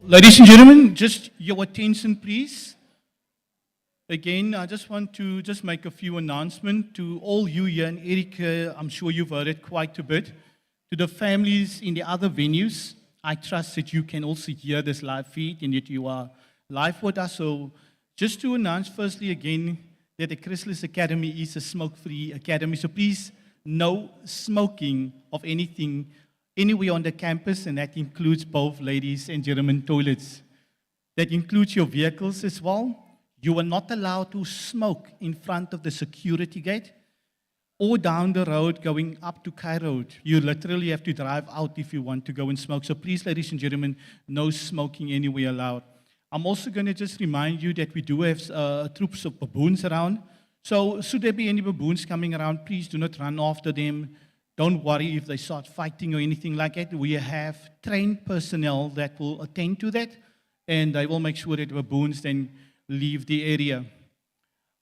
Ladies and gentlemen, just your attention, please. Again, I just want to just make a few announcements to all you here in Eric. I'm sure you've heard it quite a bit. To the families in the other venues, I trust that you can also hear this live feed and that you are live with us. So just to announce firstly again that the Chrysalis Academy is a smoke-free academy. So please, no smoking of anything anywhere on the campus, and that includes both ladies and gentlemen toilets. That includes your vehicles as well. You are not allowed to smoke in front of the security gate or down the road going up to Kai Road. You literally have to drive out if you want to go and smoke. So please, ladies and gentlemen, no smoking anywhere allowed. I'm also going to just remind you that we do have troops of baboons around. So should there be any baboons coming around, please do not run after them. Don't worry if they start fighting or anything like that. We have trained personnel that will attend to that, and they will make sure that baboons then leave the area.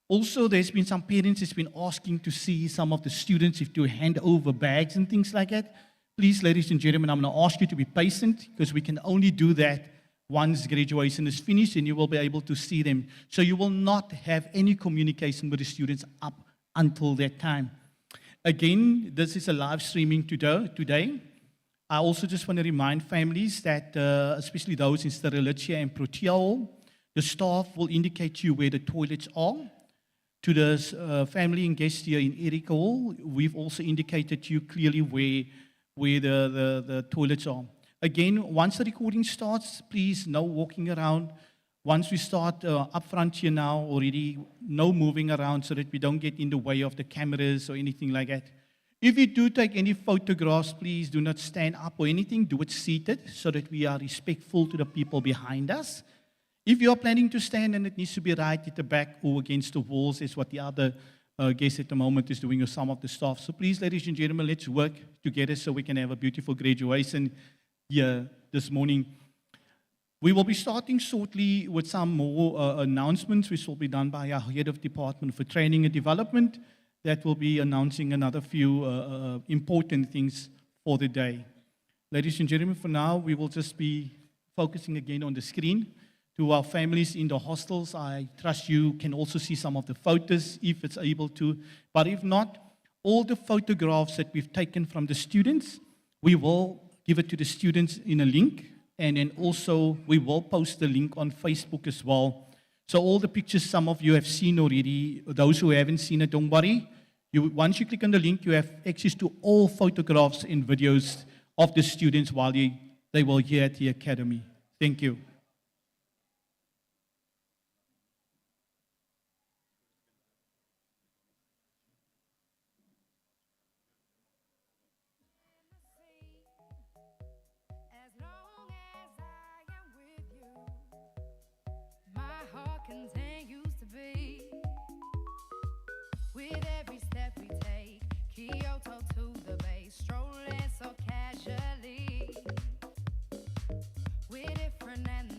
Also, there's been some parents that's been asking to see some of the students if to hand over bags and things like that. Please, ladies and gentlemen, I'm going to ask you to be patient because we can only do that once graduation is finished and you will be able to see them. So you will not have any communication with the students up until that time. Again, this is a live streaming today. I also just want to remind families that, especially those in Sterilitia and Protea Hall, the staff will indicate to you where the toilets are. To the family and guests here in Eric Hall, we've also indicated to you clearly where the toilets are. Again, once the recording starts, please no walking around. Once we start up front here now already, no moving around so that we don't get in the way of the cameras or anything like that. If you do take any photographs, please do not stand up or anything. Do it seated so that we are respectful to the people behind us. If you are planning to stand, then it needs to be right at the back or against the walls, is what the other guest at the moment is doing with some of the staff. So please, ladies and gentlemen, let's work together so we can have a beautiful graduation here this morning. We will be starting shortly with some more announcements, which will be done by our Head of Department for Training and Development. That will be announcing another few important things for the day. Ladies and gentlemen, for now, we will just be focusing again on the screen. To our families in the hostels, I trust you can also see some of the photos if it's able to. But if not, all the photographs that we've taken from the students, we will give it to the students in a link. And then also, we will post the link on Facebook as well. So all the pictures some of you have seen already. Those who haven't seen it, don't worry. Once you click on the link, you have access to all photographs and videos of the students while they were here at the Academy. Thank you. Continues to be with every step we take, Kyoto to the bay, strolling so casually. We're different and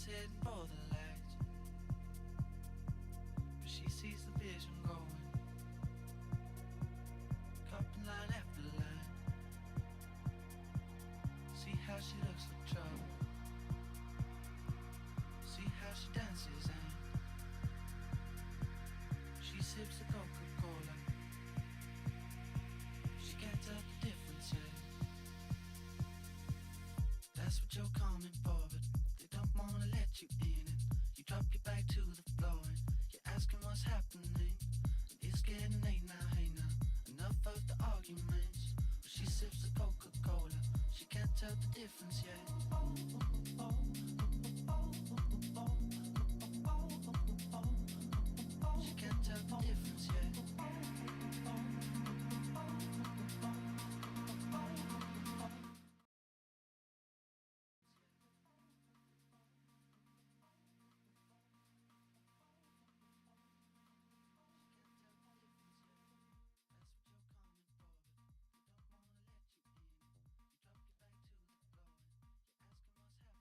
She's heading for the lights, but she sees the vision going, cupping line after line. See how she looks like trouble, see how she dances and she sips the Coca-Cola. She can't tell the difference yet. That's what you're coming for, but they don't wanna let you in. And you drop your back to the floor and you're asking what's happening. And it's getting late now, hey now. Enough of the arguments. But she sips the Coca-Cola. She can't tell the difference yet. She can't tell the difference yet. That's what you're coming for, but they don't wanna let you in. You drop your back to the floor and you're asking what's happening.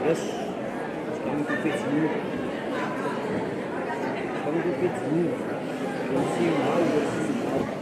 Yes, it's coming to fit you. It's coming to fit you. You'll see now, you'll see now.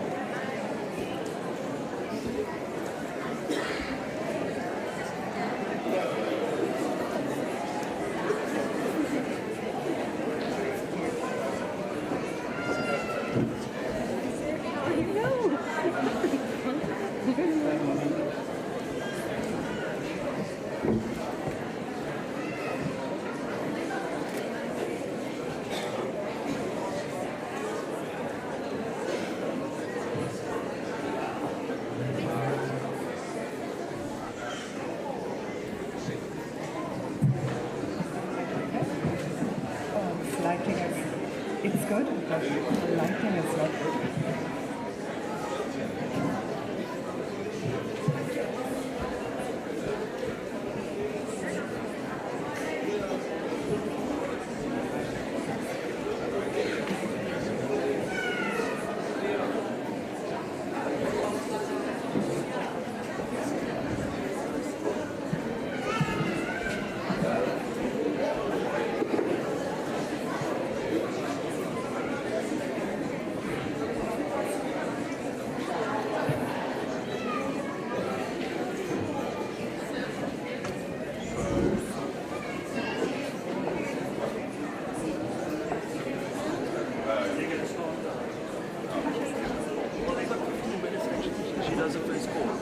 Lighting is, it's good, but the lighting is not good. she does the first chord.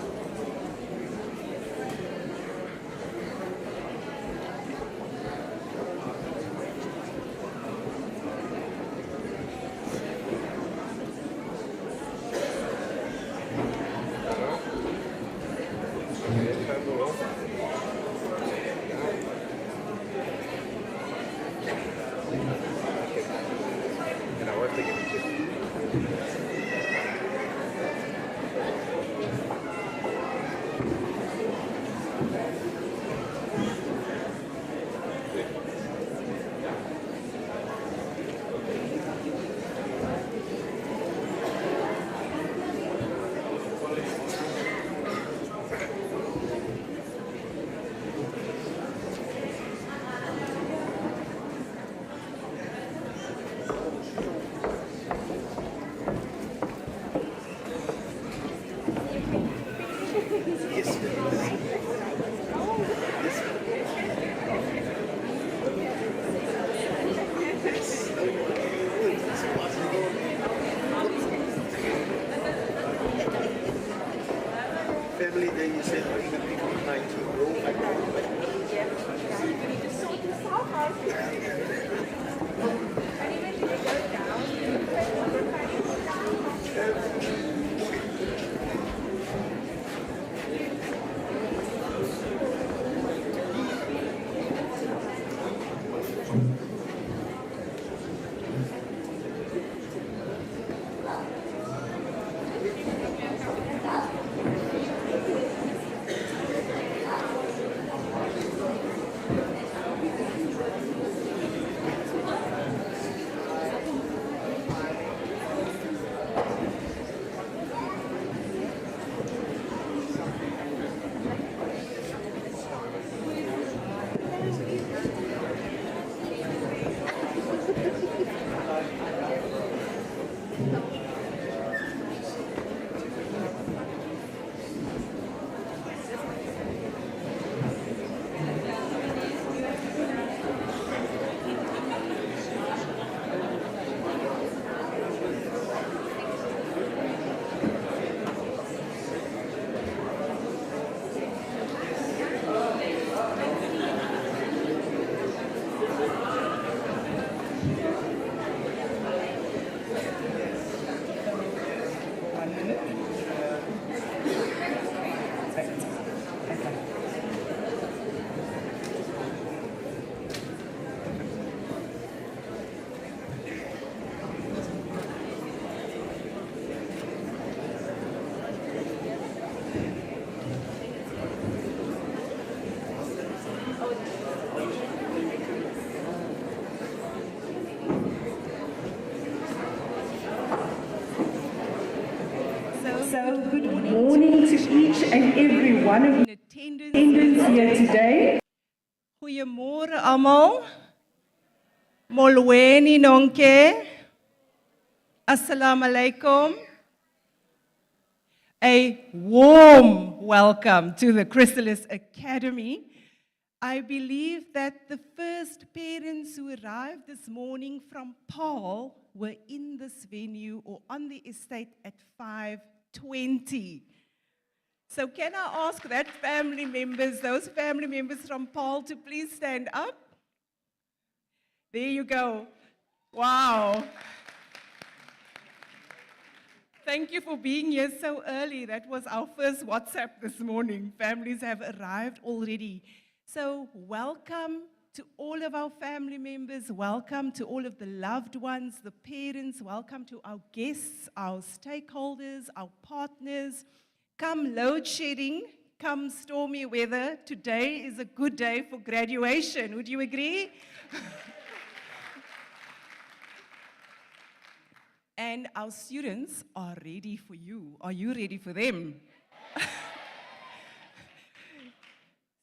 Family Day, you said we're going to be trying to roll back. So good morning to each and every one of you in attendance here today. Goeiemôre almal. Molweni nonke. Assalamu alaikum. A warm welcome to the Chrysalis Academy. I believe that the first parents who arrived this morning from Paarl were in this venue or on the estate at 5:20. So can I ask that family members, those family members from Paarl, to please stand up? There you go. Wow. Thank you for being here so early. That was our first WhatsApp this morning. Families have arrived already. So welcome to all of our family members. Welcome to all of the loved ones, the parents. Welcome to our guests, our stakeholders, our partners. Come load shedding, come stormy weather. Today is a good day for graduation. Would you agree? And our students are ready for you. Are you ready for them?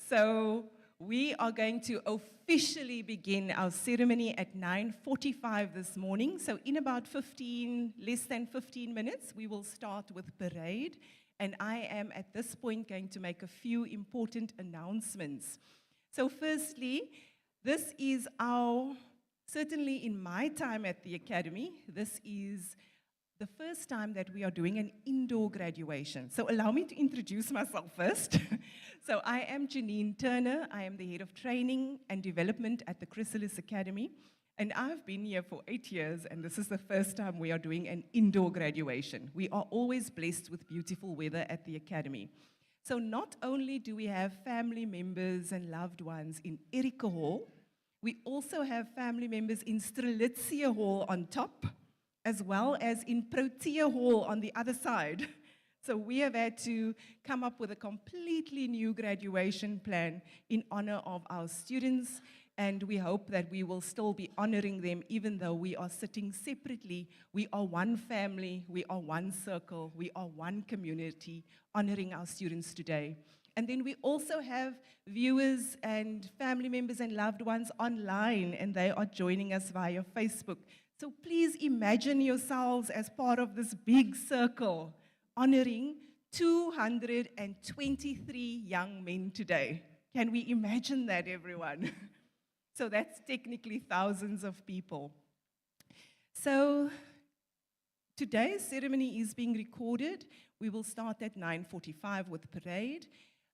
So we are going to officially begin our ceremony at 9:45 this morning. So in about less than 15 minutes, we will start with parade. And I am at this point going to make a few important announcements. So firstly, this is certainly in my time at the Academy, this is the first time that we are doing an indoor graduation. So allow me to introduce myself first. So I am Janine Turner. I am the head of training and development at the Chrysalis Academy. And I've been here for 8 years, and this is the first time we are doing an indoor graduation. We are always blessed with beautiful weather at the Academy. So not only do we have family members and loved ones in Erika Hall, we also have family members in Strelitzia Hall on top, as well as in Protea Hall on the other side. So we have had to come up with a completely new graduation plan in honor of our students, and we hope that we will still be honoring them even though we are sitting separately. We are one family, we are one circle, we are one community honoring our students today. And then we also have viewers and family members and loved ones online, and they are joining us via Facebook. So please imagine yourselves as part of this big circle honoring 223 young men today. Can we imagine that, everyone? So that's technically thousands of people. So today's ceremony is being recorded. We will start at 9:45 with parade.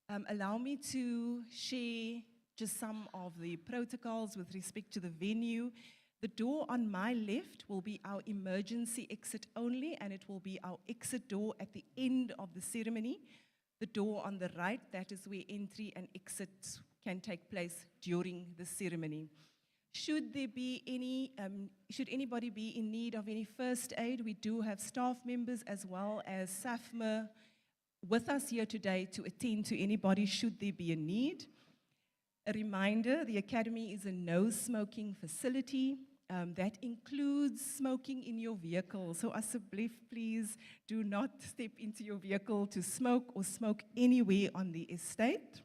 Allow me to share just some of the protocols with respect to the venue. The door on my left will be our emergency exit only, and it will be our exit door at the end of the ceremony. The door on the right, that is where entry and exit can take place during the ceremony. Should anybody be in need of any first aid, we do have staff members as well as SAFMA with us here today to attend to anybody should there be a need. A reminder, the Academy is a no-smoking facility. That includes smoking in your vehicle. So asseblief, please do not step into your vehicle to smoke or smoke anywhere on the estate.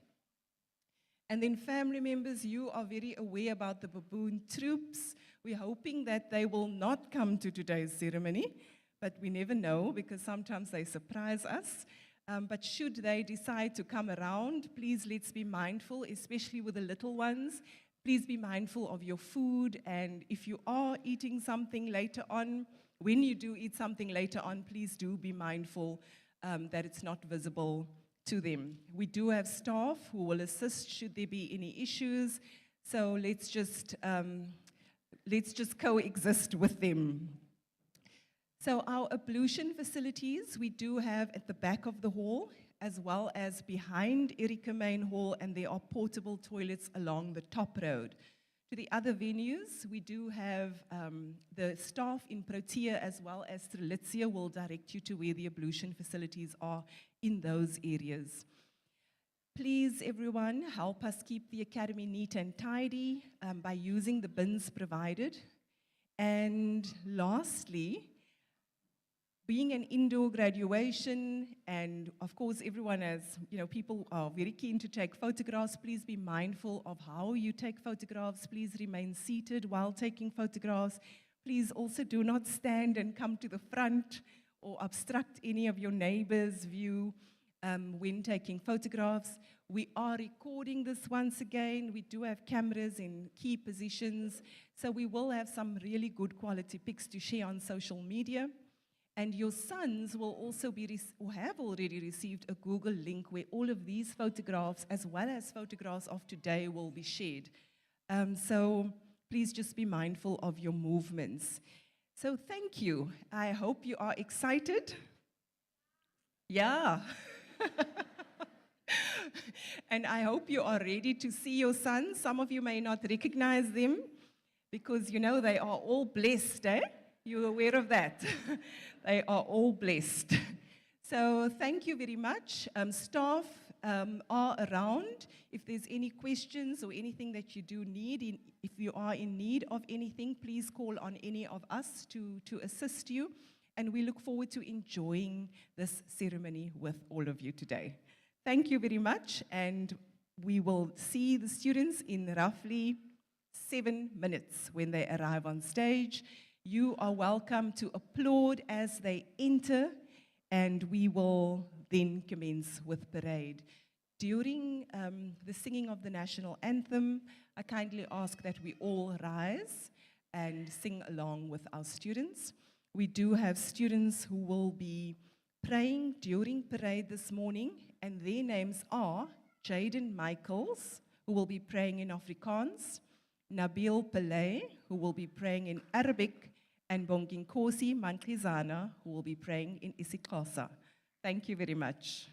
And then family members, you are very aware about the baboon troops. We're hoping that they will not come to today's ceremony, but we never know because sometimes they surprise us. But should they decide to come around, please let's be mindful, especially with the little ones. Please be mindful of your food, and if you are eating something later on, when you do eat something later on, please do be mindful that it's not visible to them. We do have staff who will assist should there be any issues, so let's just coexist with them. So our ablution facilities, we do have at the back of the hall, as well as behind Erika Main Hall, and there are portable toilets along the top road. To the other venues, we do have the staff in Protea as well as Strelitzia will direct you to where the ablution facilities are in those areas. Please, everyone, help us keep the Academy neat and tidy by using the bins provided. And lastly, being an indoor graduation, and of course everyone people are very keen to take photographs. Please be mindful of how you take photographs. Please remain seated while taking photographs. Please also do not stand and come to the front or obstruct any of your neighbors' view when taking photographs. We are recording this once again. We do have cameras in key positions, so we will have some really good quality pics to share on social media. And your sons will also have already received a Google link where all of these photographs, as well as photographs of today, will be shared. So please just be mindful of your movements. So thank you. I hope you are excited. Yeah. And I hope you are ready to see your sons. Some of you may not recognize them because, they are all blessed, eh? You're aware of that? They are all blessed. So thank you very much. Staff are around. If there's any questions or anything that you do need, if you are in need of anything, please call on any of us to assist you. And we look forward to enjoying this ceremony with all of you today. Thank you very much, and we will see the students in roughly 7 minutes when they arrive on stage. You are welcome to applaud as they enter, and we will then commence with parade. During the singing of the national anthem, I kindly ask that we all rise and sing along with our students. We do have students who will be praying during parade this morning, and their names are Jaden Michaels, who will be praying in Afrikaans, Nabil Pillay, who will be praying in Arabic, and Bonginkosi Mantlizana, who will be praying in isiXhosa. Thank you very much.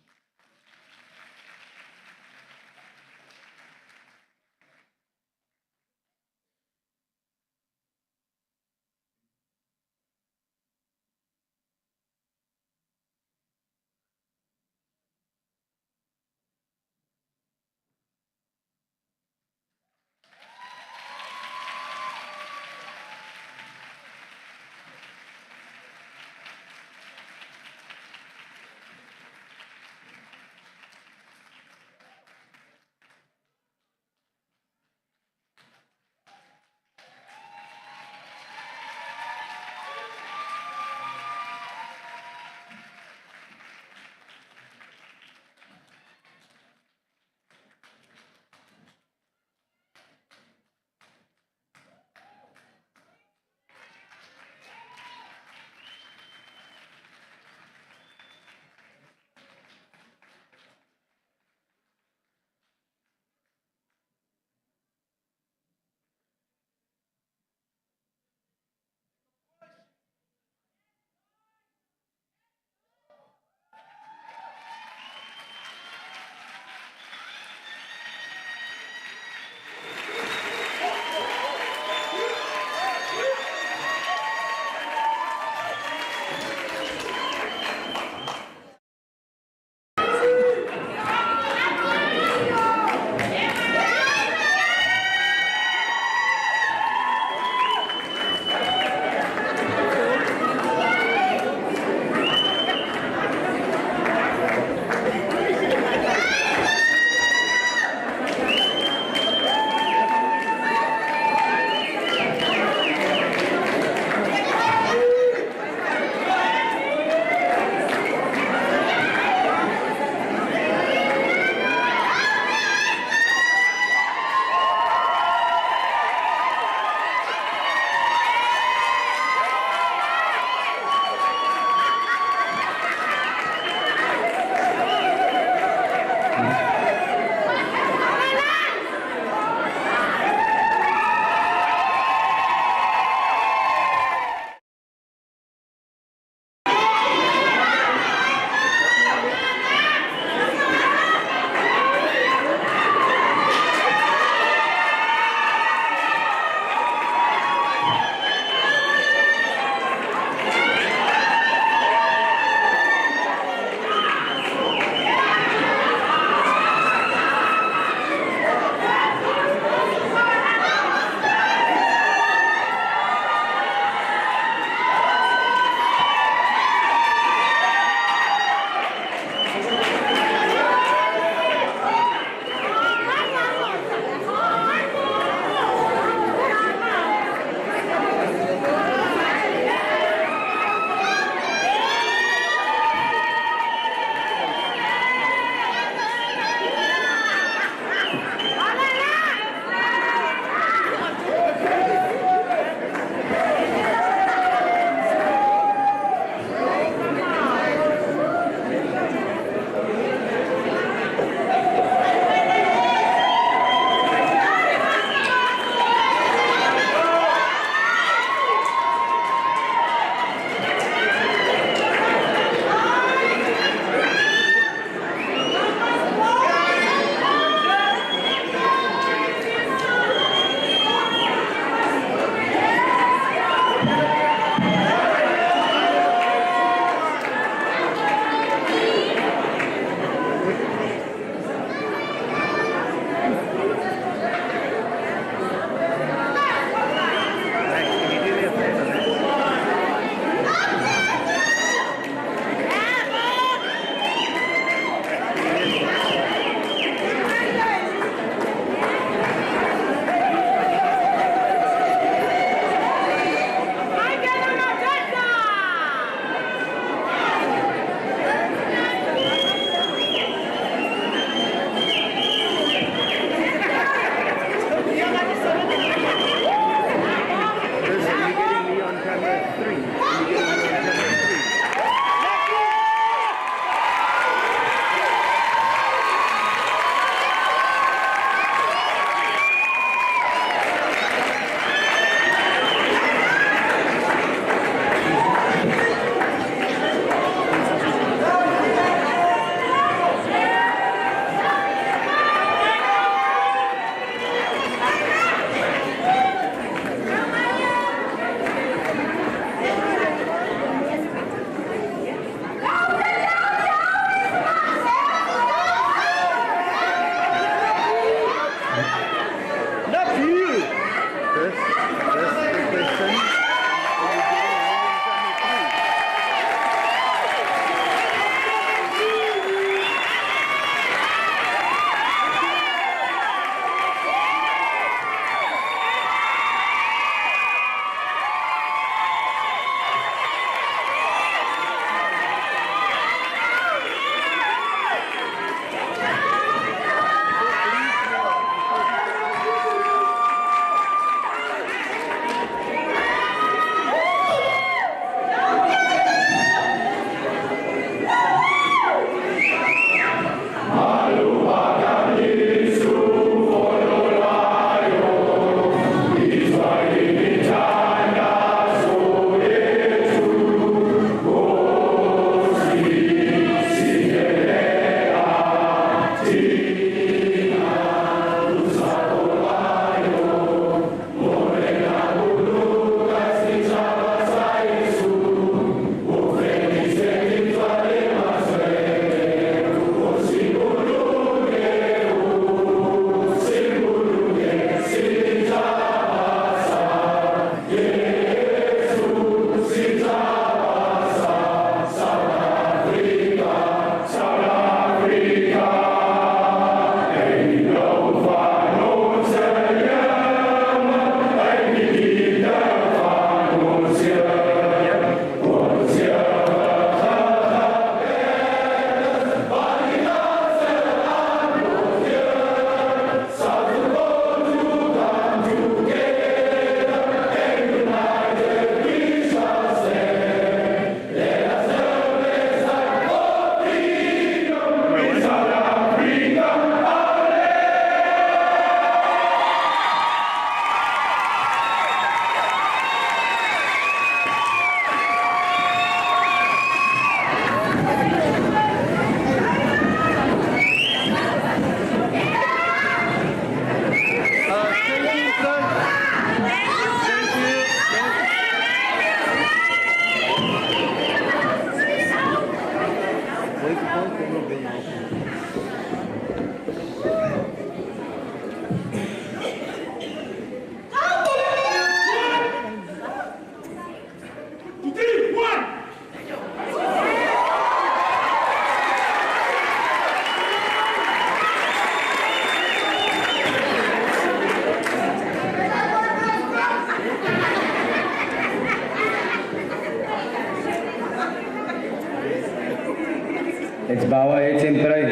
Let's bow our heads and pray.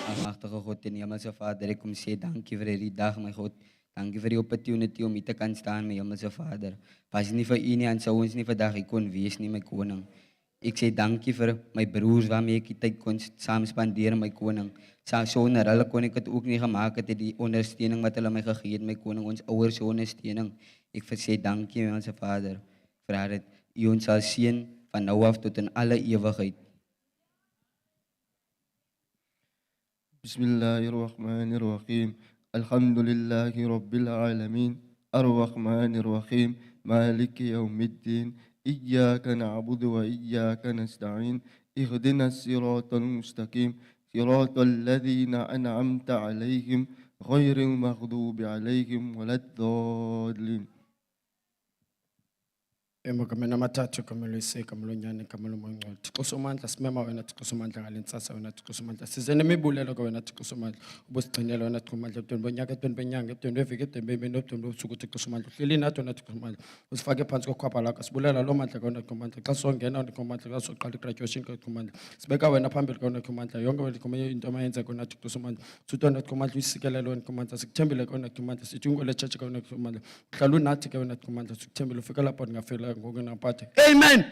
Almagtige God en Hemelse Vader, ek kom sê dankie vir hierdie dag, my God. Dankie vir die opportunity om hier te kan staan, my Hemelse Vader. Was nie vir U nie, en sou ons nie vandag hier kon wees nie, my koning. Ek sê dankie vir my broers waarmee ek die tyd kon saam spandeer, my koning. Sonder hulle kon ek het ook nie gemaak het, die ondersteuning wat hulle my gegee het, my koning, ons ouers ondersteuning. Ek sê dankie, my Hemelse Vader, vir dat U ons sal seën van nou af tot in alle ewigheid. بسم الله الرحمن الرحيم الحمد لله رب العالمين الرحمن الرحيم مالك يوم الدين إياك نعبد وإياك نستعين اهدنا الصراط المستقيم صراط الذين أنعمت عليهم غير المغضوب عليهم ولا الضالين. Emukamena mathathu kamelwise kamelonyane kamelomongcwele Thixo somandla simema wena Thixo somandla ngalentsasa wena Thixo somandla size nemibulelo ke wena Thixo somandla ubusigcinela wena Thixo somandla ebudeni bonyaka ebudeni benyanga ebudeni beviki ebudeni bemini ebudeni bobusuku Thixo somandla uhleli nathi wena Thixo somandla usifake phansi kokhwapha lakho sibulela loo mandla wena Thixo somandla xa songena wena Thixo somandla xa soqala igraduation Thixo somandla sibeka wena phambili wena Thixo somandla yonke wena Thixo into amayenzeka wena Thixo somandla suthi wena Thixo somandla uyisikelele wena Thixo somandla sikuthembile wena Thixo somandla sithi ungole church wena Thixo somandla uhlala unathi ke wena Thixo somandla sikuthembile ufika lapho ndingafela ngoku naphathe. Amen.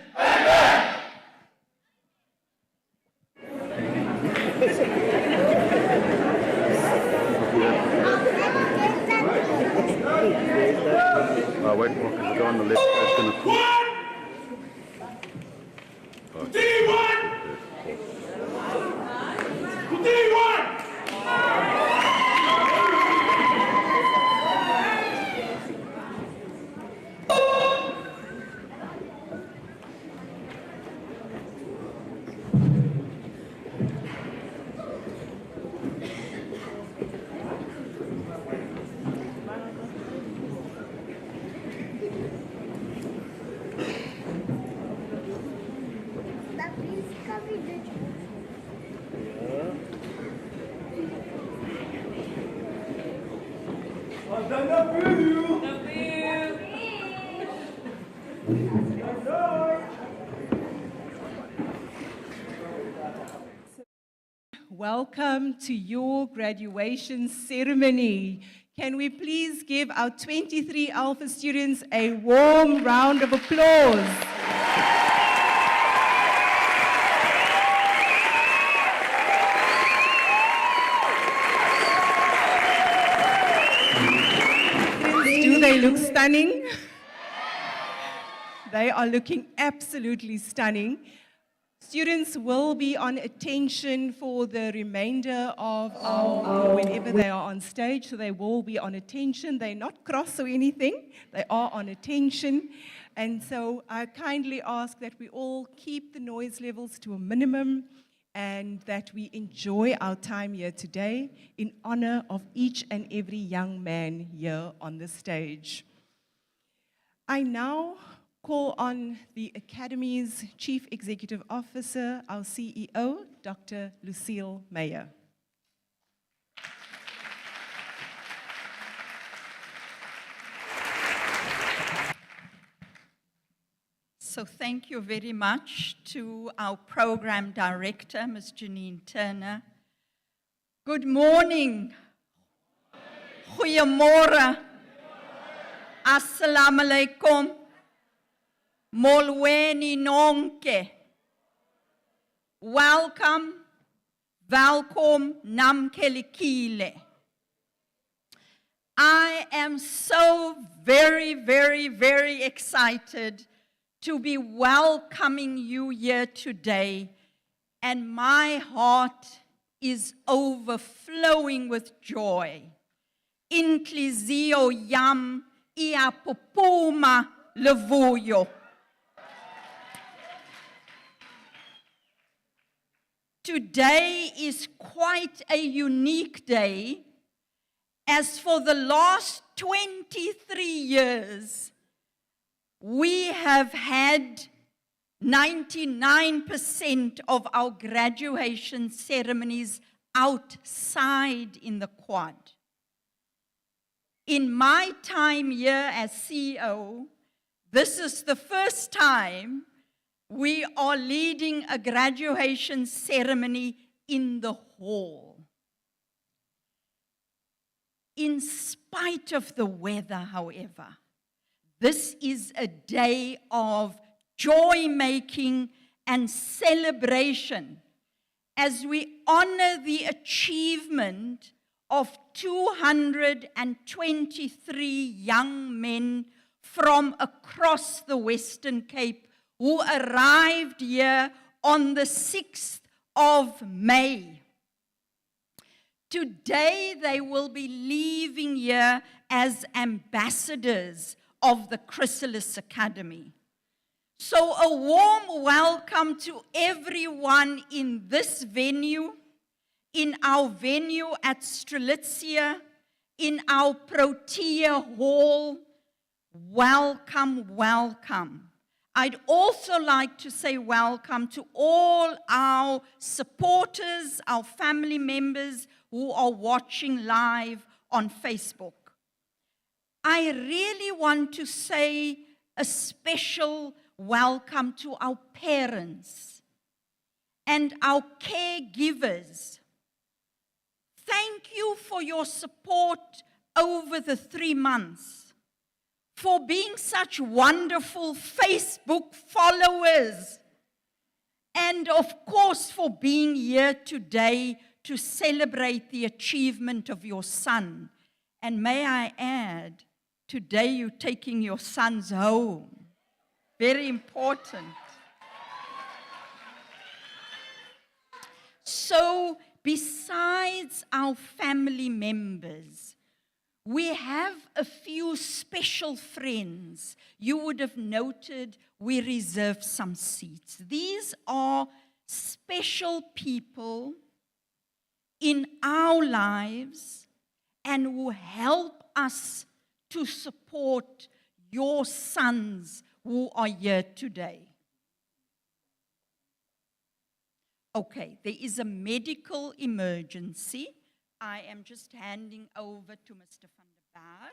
Wait, if you go on the left, it's going to pull. Welcome to your graduation ceremony. Can we please give our 23 Alpha students a warm round of applause? Do they look stunning? They are looking absolutely stunning. Students will be on attention for the remainder of whenever they are on stage, so they will be on attention. They're not cross or anything, they are on attention. And so I kindly ask that we all keep the noise levels to a minimum and that we enjoy our time here today in honor of each and every young man here on the stage. I now call on the Academy's Chief Executive Officer, our CEO, Dr. Lucille Meyer. So thank you very much to our program director, Ms. Janine Turner. Good morning. Goeiemorgen. Assalamu alaikum. Molweni nonke. Welcome. Welkom namkelikile. I am so very, very, very excited to be welcoming you here today, and my heart is overflowing with joy. Inklizio yam iapupuma levuyo. Today is quite a unique day, as for the last 23 years, we have had 99% of our graduation ceremonies outside in the quad. In my time here as CEO, this is the first time we are leading a graduation ceremony in the hall. In spite of the weather, however, this is a day of joy-making and celebration as we honor the achievement of 223 young men from across the Western Cape who arrived here on the 6th of May. Today they will be leaving here as ambassadors of the Chrysalis Academy. So a warm welcome to everyone in this venue, in our venue at Strelitzia, in our Protea Hall. Welcome, welcome. I'd also like to say welcome to all our supporters, our family members who are watching live on Facebook. I really want to say a special welcome to our parents and our caregivers. Thank you for your support over the 3 months, for being such wonderful Facebook followers, and of course for being here today to celebrate the achievement of your son. And may I add, today you're taking your sons home. Very important. So, besides our family members, we have a few special friends. You would have noted we reserved some seats. These are special people in our lives and who help us to support your sons who are here today. Okay, there is a medical emergency. I am just handing over to Mr. van der Baar.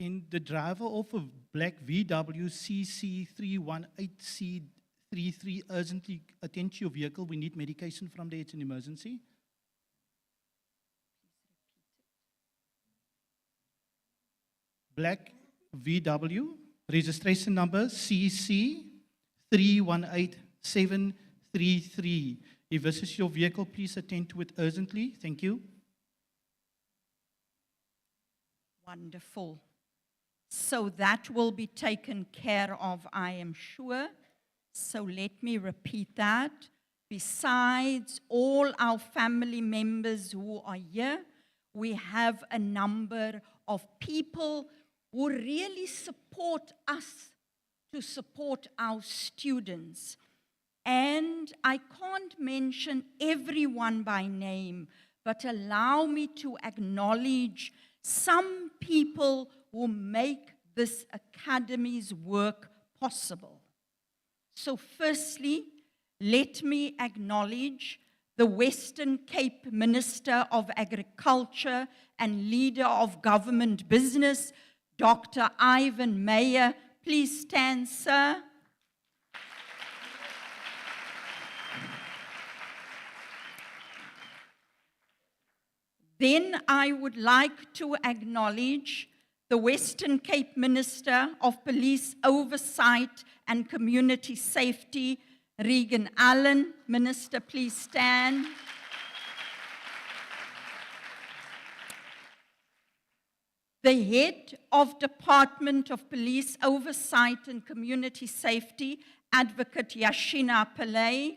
Can the driver of a black VW CC318C33 urgently attend to your vehicle? We need medication from there. It's an emergency. Black VW, registration number CC318733. If this is your vehicle, please attend to it urgently. Thank you. Wonderful. So that will be taken care of, I am sure. So let me repeat that. Besides all our family members who are here, we have a number of people who really support us to support our students. And I can't mention everyone by name, but allow me to acknowledge some people who make this academy's work possible. So firstly, let me acknowledge the Western Cape Minister of Agriculture and Leader of Government Business, Dr. Ivan Meyer. Please stand, sir. Then I would like to acknowledge the Western Cape Minister of Police Oversight and Community Safety, Regan Allen. Minister, please stand. The head of Department of Police Oversight and Community Safety, Advocate Yashina Pillay.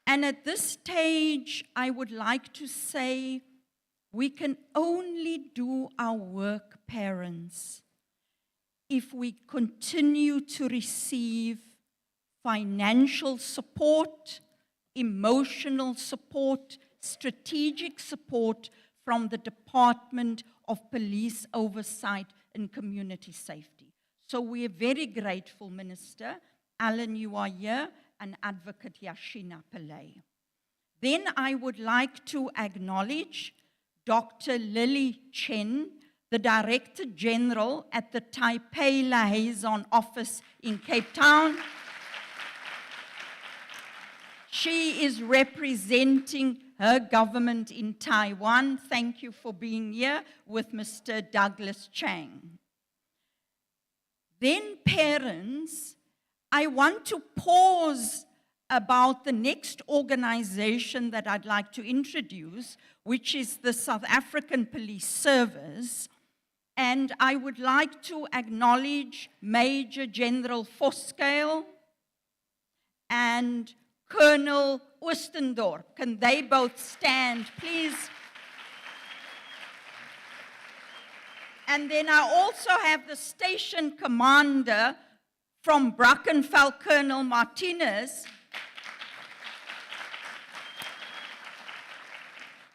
And at this stage, I would like to say, we can only do our work, parents, if we continue to receive financial support, emotional support, strategic support from the Department of Police Oversight and Community Safety. So we are very grateful, Minister. Alan, you are here, and Advocate Yashina Pillay. Then I would like to acknowledge Dr. Lily Chen, the Director General at the Taipei Liaison Office in Cape Town. She is representing her government in Taiwan. Thank you for being here with Mr. Douglas Chang. Then, parents, I want to pause about the next organization that I'd like to introduce, which is the South African Police Service. And I would like to acknowledge Major General Voskale and Colonel Oostendorp. Can they both stand, please? And then I also have the station commander from Brackenfell, Colonel Martinez.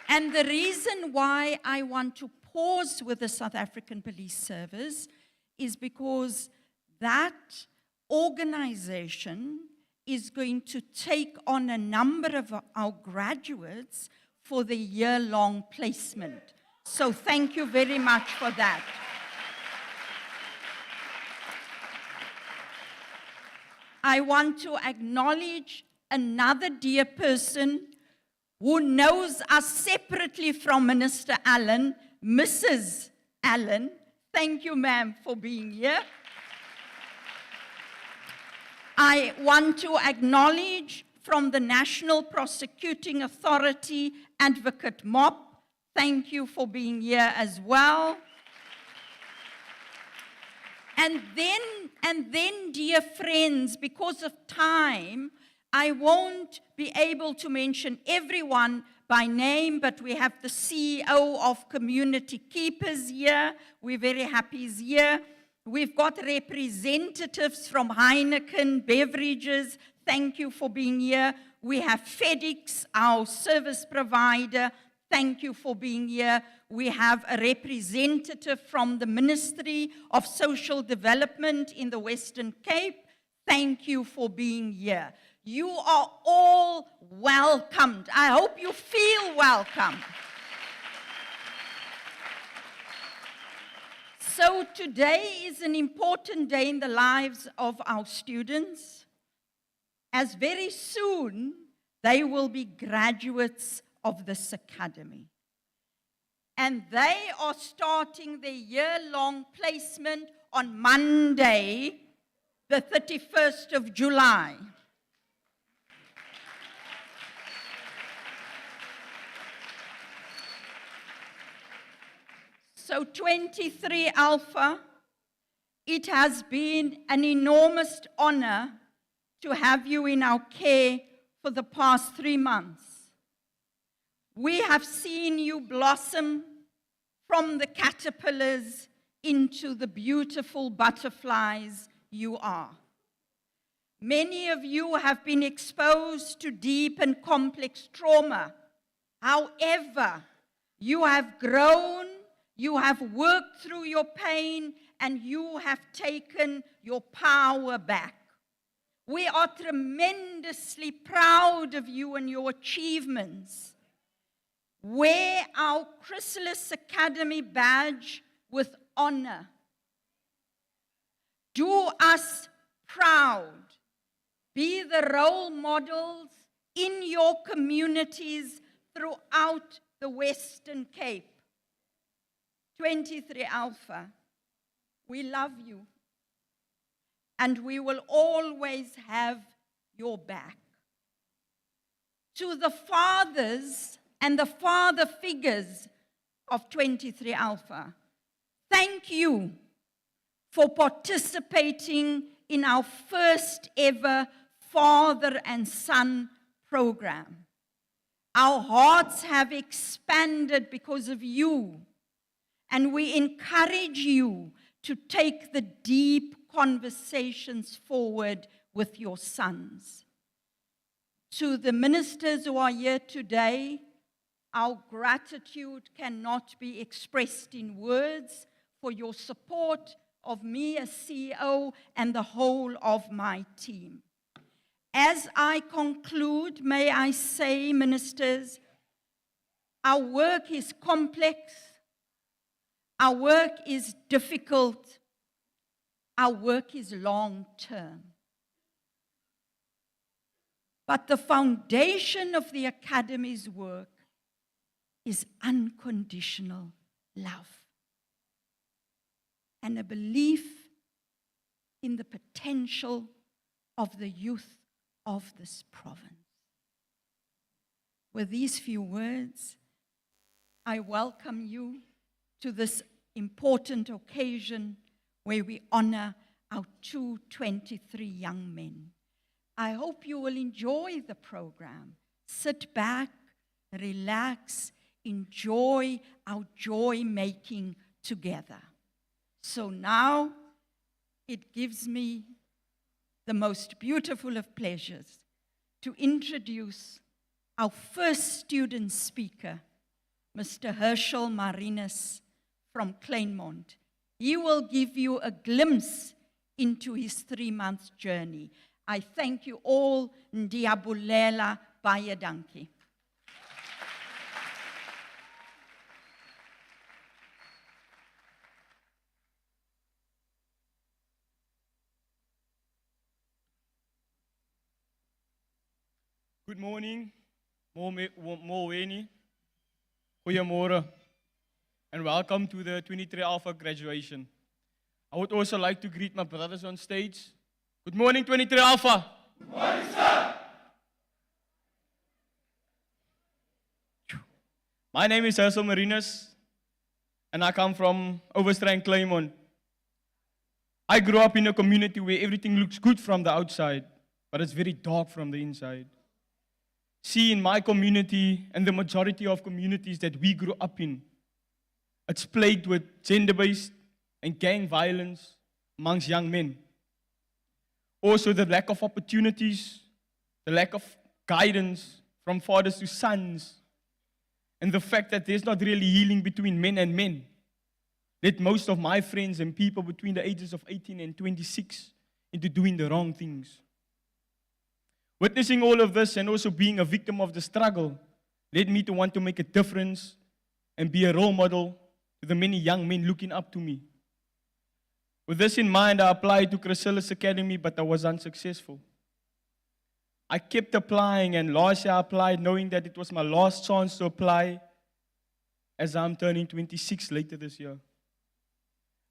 And the reason why I want to pause with the South African Police Service is because that organization is going to take on a number of our graduates for the year-long placement. So thank you very much for that. I want to acknowledge another dear person who knows us separately from Minister Allen, Mrs. Allen. Thank you, ma'am, for being here. I want to acknowledge from the National Prosecuting Authority, Advocate Mop. Thank you for being here as well. And then, dear friends, because of time, I won't be able to mention everyone by name, but we have the CEO of Community Keepers here. We're very happy he's here. We've got representatives from Heineken Beverages. Thank you for being here. We have FedEx, our service provider. Thank you for being here. We have a representative from the Ministry of Social Development in the Western Cape. Thank you for being here. You are all welcomed. I hope you feel welcome. So today is an important day in the lives of our students, as very soon they will be graduates of this academy. And they are starting their year-long placement on Monday, the 31st of July. So 23 Alpha, it has been an enormous honor to have you in our care for the past 3 months. We have seen you blossom from the caterpillars into the beautiful butterflies you are. Many of you have been exposed to deep and complex trauma. However, you have grown You have worked through your pain and you have taken your power back. We are tremendously proud of you and your achievements. Wear our Chrysalis Academy badge with honor. Do us proud. Be the role models in your communities throughout the Western Cape. 23 Alpha, we love you, and we will always have your back. To the fathers and the father figures of 23 Alpha, thank you for participating in our first ever father and son program. Our hearts have expanded because of you, and we encourage you to take the deep conversations forward with your sons. To the ministers who are here today, our gratitude cannot be expressed in words for your support of me as CEO and the whole of my team. As I conclude, may I say, ministers, our work is complex, our work is difficult, our work is long-term. But the foundation of the Academy's work is unconditional love and a belief in the potential of the youth of this province. With these few words, I welcome you to this important occasion where we honor our 223 young men. I hope you will enjoy the program. Sit back, relax, enjoy our joy-making together. So now, it gives me the most beautiful of pleasures to introduce our first student speaker, Mr. Herschel Marinus from Kleinmond. He will give you a glimpse into his 3-month journey. I thank you all. Ndiabulela baie dankie. Good morning, Moweni. Goeiemorgen, and welcome to the 23 Alpha graduation. I would also like to greet my brothers on stage. Good morning, 23 Alpha. Good morning, sir. My name is Herschel Marinus, and I come from Overstrand, Kleinmond. I grew up in a community where everything looks good from the outside, but it's very dark from the inside. See, in my community and the majority of communities that we grew up in, it's plagued with gender-based and gang violence amongst young men. Also, the lack of opportunities, the lack of guidance from fathers to sons, and the fact that there's not really healing between men and men led most of my friends and people between the ages of 18 and 26 into doing the wrong things. Witnessing all of this and also being a victim of the struggle led me to want to make a difference and be a role model to the many young men looking up to me. With this in mind, I applied to Chrysalis Academy, but I was unsuccessful. I kept applying, and last year I applied knowing that it was my last chance to apply, as I'm turning 26 later this year.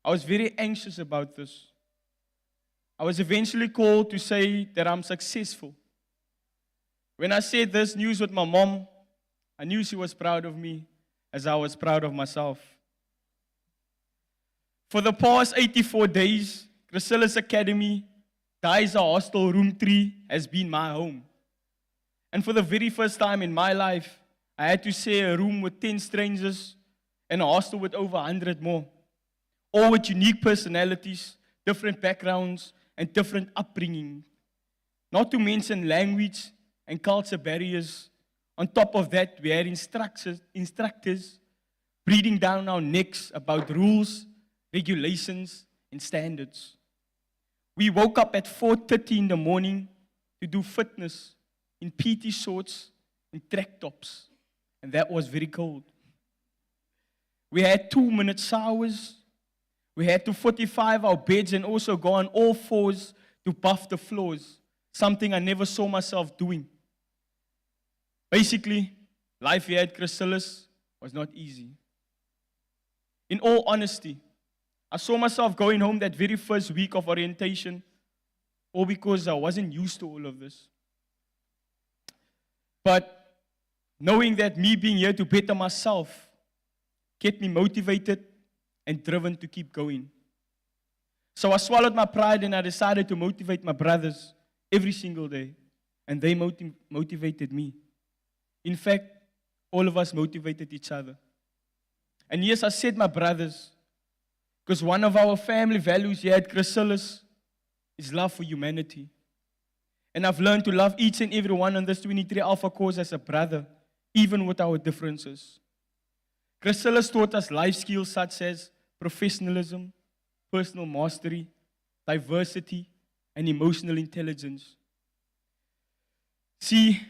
I was very anxious about this. I was eventually called to say that I'm successful. When I shared this news with my mom, I knew she was proud of me, as I was proud of myself. For the past 84 days, Chrysalis Academy, Daisa Hostel Room 3, has been my home. And for the very first time in my life, I had to share a room with 10 strangers and a hostel with over 100 more, all with unique personalities, different backgrounds, and different upbringing. Not to mention language and culture barriers. On top of that, we had instructors breathing down our necks about rules, regulations, and standards. We woke up at 4:30 in the morning to do fitness in PT shorts and track tops, and that was very cold. We had 2-minute showers. We had to fortify our beds and also go on all fours to buff the floors, something I never saw myself doing. Basically, life here at Chrysalis was not easy. In all honesty, I saw myself going home that very first week of orientation, all because I wasn't used to all of this. But knowing that me being here to better myself kept me motivated and driven to keep going. So I swallowed my pride and I decided to motivate my brothers every single day. And they motivated me. In fact, all of us motivated each other. And yes, I said my brothers, because one of our family values here at Chrysalis is love for humanity. And I've learned to love each and every one on this 23 Alpha course as a brother, even with our differences. Chrysalis taught us life skills such as professionalism, personal mastery, diversity, and emotional intelligence. See,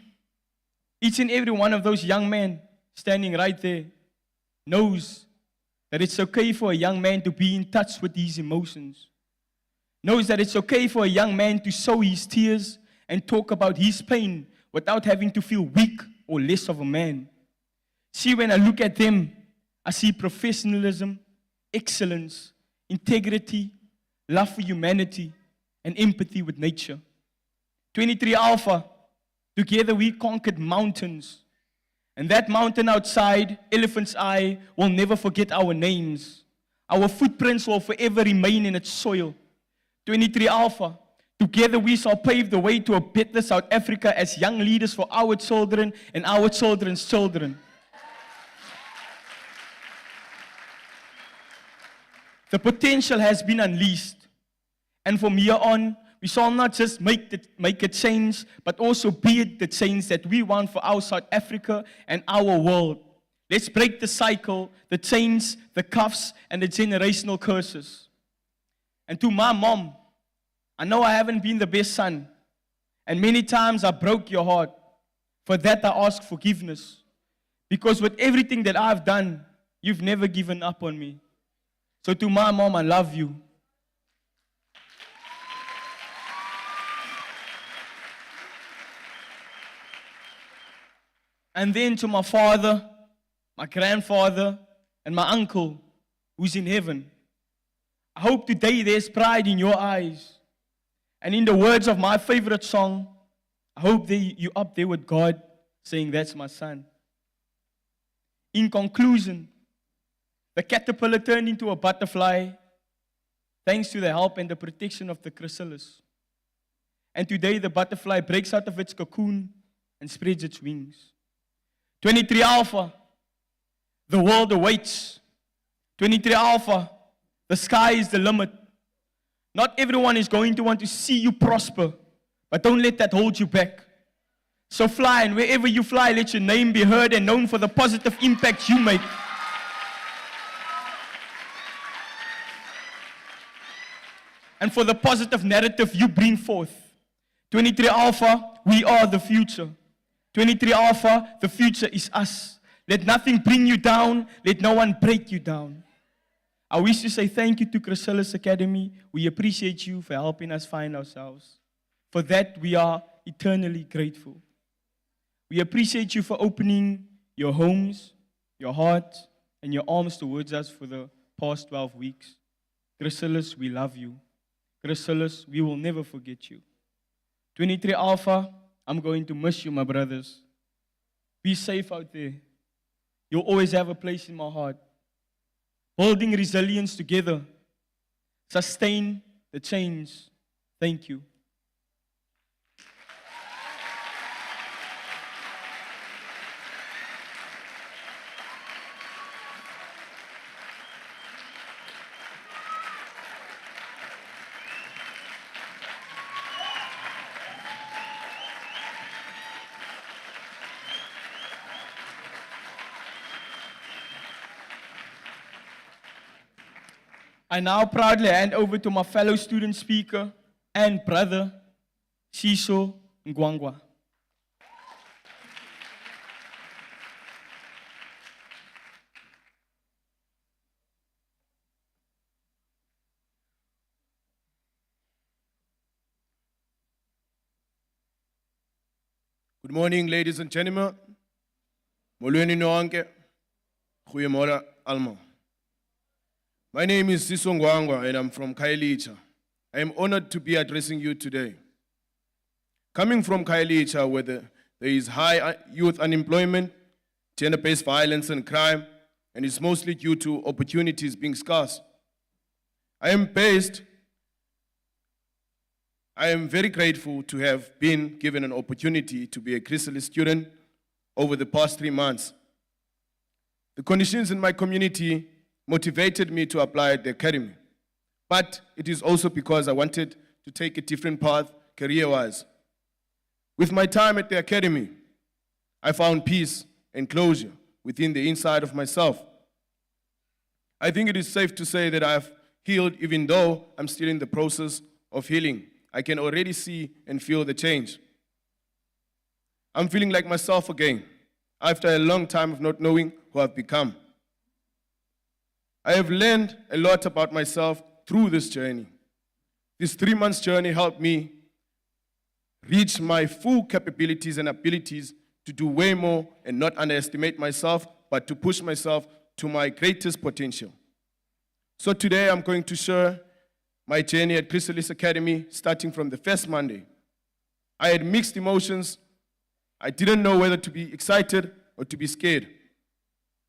each and every one of those young men standing right there knows that it's okay for a young man to be in touch with his emotions. Knows that it's okay for a young man to sow his tears and talk about his pain without having to feel weak or less of a man. See, when I look at them, I see professionalism, excellence, integrity, love for humanity, and empathy with nature. 23 Alpha, together we conquered mountains. And that mountain outside, Elephant's Eye, will never forget our names. Our footprints will forever remain in its soil. 23 Alpha, together we shall pave the way to a better South Africa as young leaders for our children and our children's children. The potential has been unleashed. And from here on, we shall not just make a change, but also be the change that we want for our South Africa and our world. Let's break the cycle, the chains, the cuffs, and the generational curses. And to my mom, I know I haven't been the best son, and many times I broke your heart. For that, I ask forgiveness. Because with everything that I've done, you've never given up on me. So to my mom, I love you. And then to my father, my grandfather, and my uncle, who's in heaven. I hope today there's pride in your eyes. And in the words of my favorite song, I hope that you're up there with God saying, that's my son. In conclusion, the caterpillar turned into a butterfly thanks to the help and the protection of the chrysalis. And today the butterfly breaks out of its cocoon and spreads its wings. 23 Alpha, the world awaits. 23 Alpha, the sky is the limit. Not everyone is going to want to see you prosper, but don't let that hold you back. So fly, and wherever you fly, let your name be heard and known for the positive impact you make. And for the positive narrative you bring forth. 23 Alpha, we are the future. 23 Alpha, the future is us. Let nothing bring you down. Let no one break you down. I wish to say thank you to Chrysalis Academy. We appreciate you for helping us find ourselves. For that, we are eternally grateful. We appreciate you for opening your homes, your heart, and your arms towards us for the past 12 weeks. Chrysalis, we love you. Chrysalis, we will never forget you. 23 Alpha, I'm going to miss you, my brothers. Be safe out there. You'll always have a place in my heart. Building resilience together. Sustain the change. Thank you. I now proudly hand over to my fellow student speaker and brother, Shiso Ngwangwa. Good morning, ladies and gentlemen. Molweni nonke. Goeiemôre almal. My name is Siso Ngwangwa and I'm from Khayelitsha. I am honored to be addressing you today. Coming from Khayelitsha, where there is high youth unemployment, gender-based violence and crime, and it's mostly due to opportunities being scarce. I am very grateful to have been given an opportunity to be a Chrysalis student over the past 3 months. The conditions in my community motivated me to apply at the academy, but it is also because I wanted to take a different path career-wise. With my time at the academy, I found peace and closure within the inside of myself. I think it is safe to say that I have healed, even though I'm still in the process of healing. I can already see and feel the change. I'm feeling like myself again, after a long time of not knowing who I've become. I have learned a lot about myself through this journey. This 3 months journey helped me reach my full capabilities and abilities to do way more and not underestimate myself, but to push myself to my greatest potential. So today I'm going to share my journey at Chrysalis Academy, starting from the first Monday. I had mixed emotions. I didn't know whether to be excited or to be scared.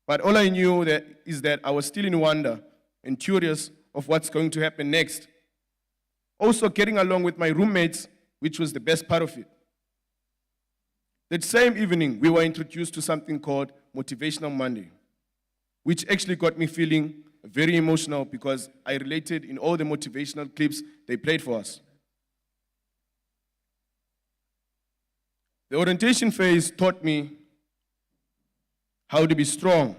But all I knew is that I was still in wonder and curious of what's going to happen next. Also getting along with my roommates, which was the best part of it. That same evening, we were introduced to something called Motivational Monday, which actually got me feeling very emotional because I related in all the motivational clips they played for us. The orientation phase taught me how to be strong.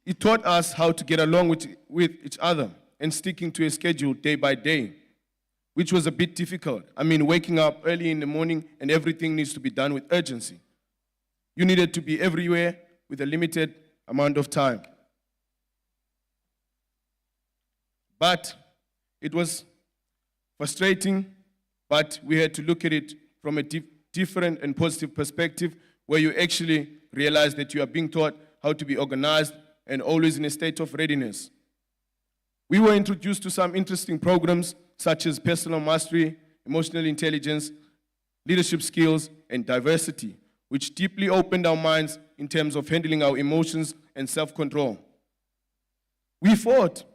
It taught us how to get along with each other and sticking to a schedule day by day, which was a bit difficult. I mean, waking up early in the morning and everything needs to be done with urgency. You needed to be everywhere with a limited amount of time. But it was frustrating, but we had to look at it from a different and positive perspective where you actually realize that you are being taught how to be organized and always in a state of readiness. We were introduced to some interesting programs such as personal mastery, emotional intelligence, leadership skills, and diversity, which deeply opened our minds in terms of handling our emotions and self-control. We fought.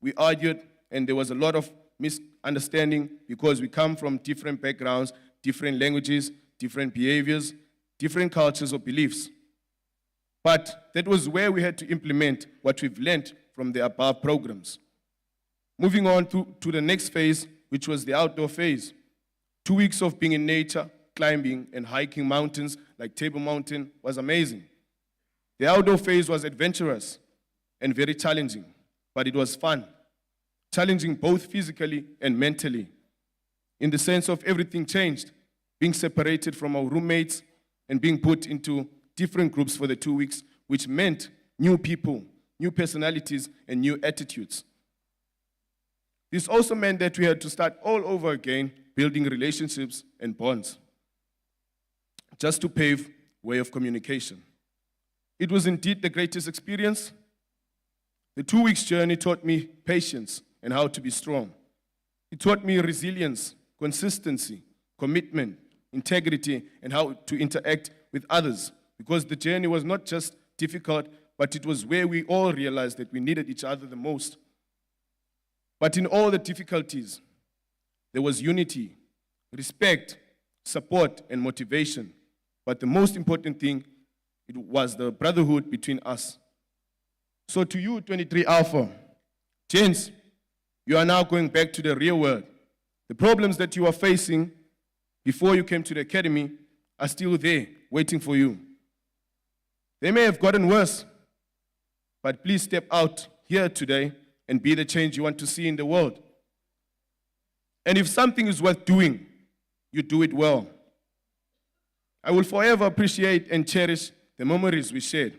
We argued, and there was a lot of misunderstanding because we come from different backgrounds, different languages, different behaviors, different cultures or beliefs. But that was where we had to implement what we've learned from the above programs. Moving on to the next phase, which was the outdoor phase. 2 weeks of being in nature, climbing and hiking mountains like Table Mountain was amazing. The outdoor phase was adventurous and very challenging, but it was fun. Challenging both physically and mentally, in the sense of everything changed, being separated from our roommates and being put into different groups for the 2 weeks, which meant new people, new personalities, and new attitudes. This also meant that we had to start all over again, building relationships and bonds, just to pave way of communication. It was indeed the greatest experience. The 2 weeks journey taught me patience and how to be strong. It taught me resilience, consistency, commitment, integrity, and how to interact with others. Because the journey was not just difficult, but it was where we all realized that we needed each other the most. But in all the difficulties, there was unity, respect, support, and motivation. But the most important thing, it was the brotherhood between us. So to you, 23 Alpha, gents, you are now going back to the real world. The problems that you are facing before you came to the academy are still there, waiting for you. They may have gotten worse, but please step out here today and be the change you want to see in the world. And if something is worth doing, you do it well. I will forever appreciate and cherish the memories we shared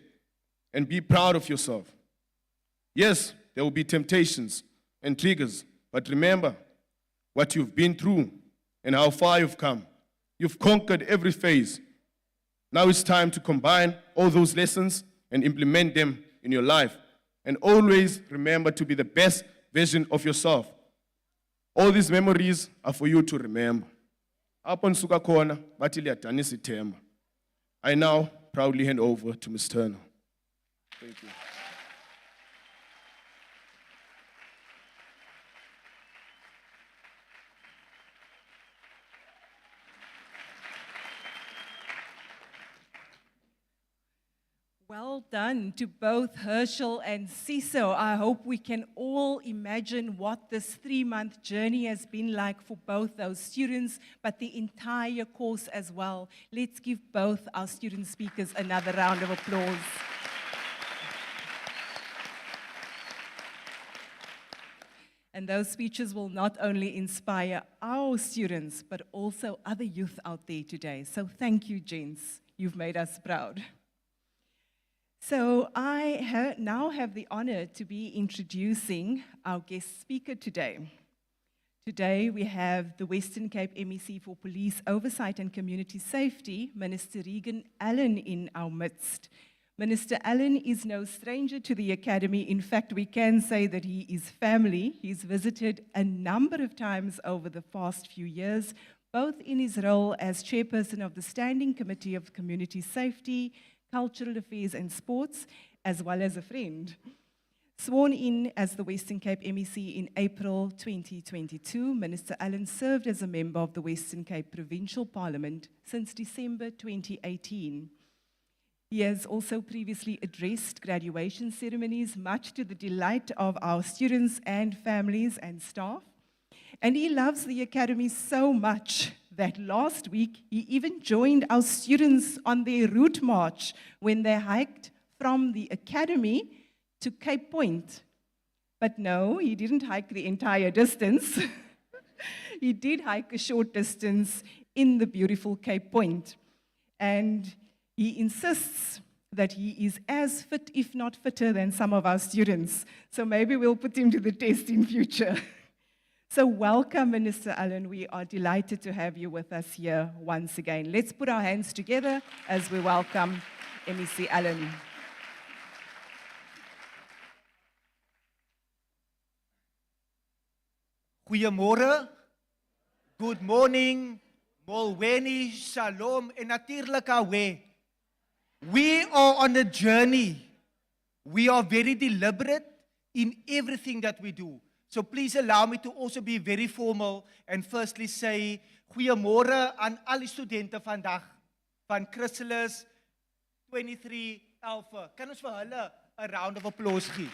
and be proud of yourself. Yes, there will be temptations and triggers, but remember what you've been through and how far you've come. You've conquered every phase. Now it's time to combine all those lessons and implement them in your life. And always remember to be the best version of yourself. All these memories are for you to remember. Apho nisuka khona bathi liyadanisa ithemba. I now proudly hand over to Ms. Turner. Thank you. Well done to both Herschel and Ciso. I hope we can all imagine what this 3-month journey has been like for both those students, but the entire course as well. Let's give both our student speakers another round of applause. And those speeches will not only inspire our students, but also other youth out there today. So thank you, gents. You've made us proud. So I now have the honor to be introducing our guest speaker today. Today we have the Western Cape MEC for Police Oversight and Community Safety, Minister Regan Allen, in our midst. Minister Allen is no stranger to the Academy. In fact, we can say that he is family. He's visited a number of times over the past few years, both in his role as chairperson of the Standing Committee of Community Safety, Cultural Affairs and Sports, as well as a friend. Sworn in as the Western Cape MEC in April 2022, Minister Allen served as a member of the Western Cape Provincial Parliament since December 2018. He has also previously addressed graduation ceremonies, much to the delight of our students and families and staff. And he loves the Academy so much that last week he even joined our students on their route march when they hiked from the Academy to Cape Point. But no, he didn't hike the entire distance. He did hike a short distance in the beautiful Cape Point. And he insists that he is as fit, if not fitter, than some of our students. So maybe we'll put him to the test in future. So welcome, Minister Allen. We are delighted to have you with us here once again. Let's put our hands together as we welcome MEC Allen. Goeiemôre, good morning, molweni, shalom, en natuurlik awe. We are on a journey. We are very deliberate in everything that we do. So please allow me to also be very formal and firstly say, goeiemôre aan al die studente vandag van Chrysalis 23 Alpha. Kan ons vir hulle 'n round of applause gee?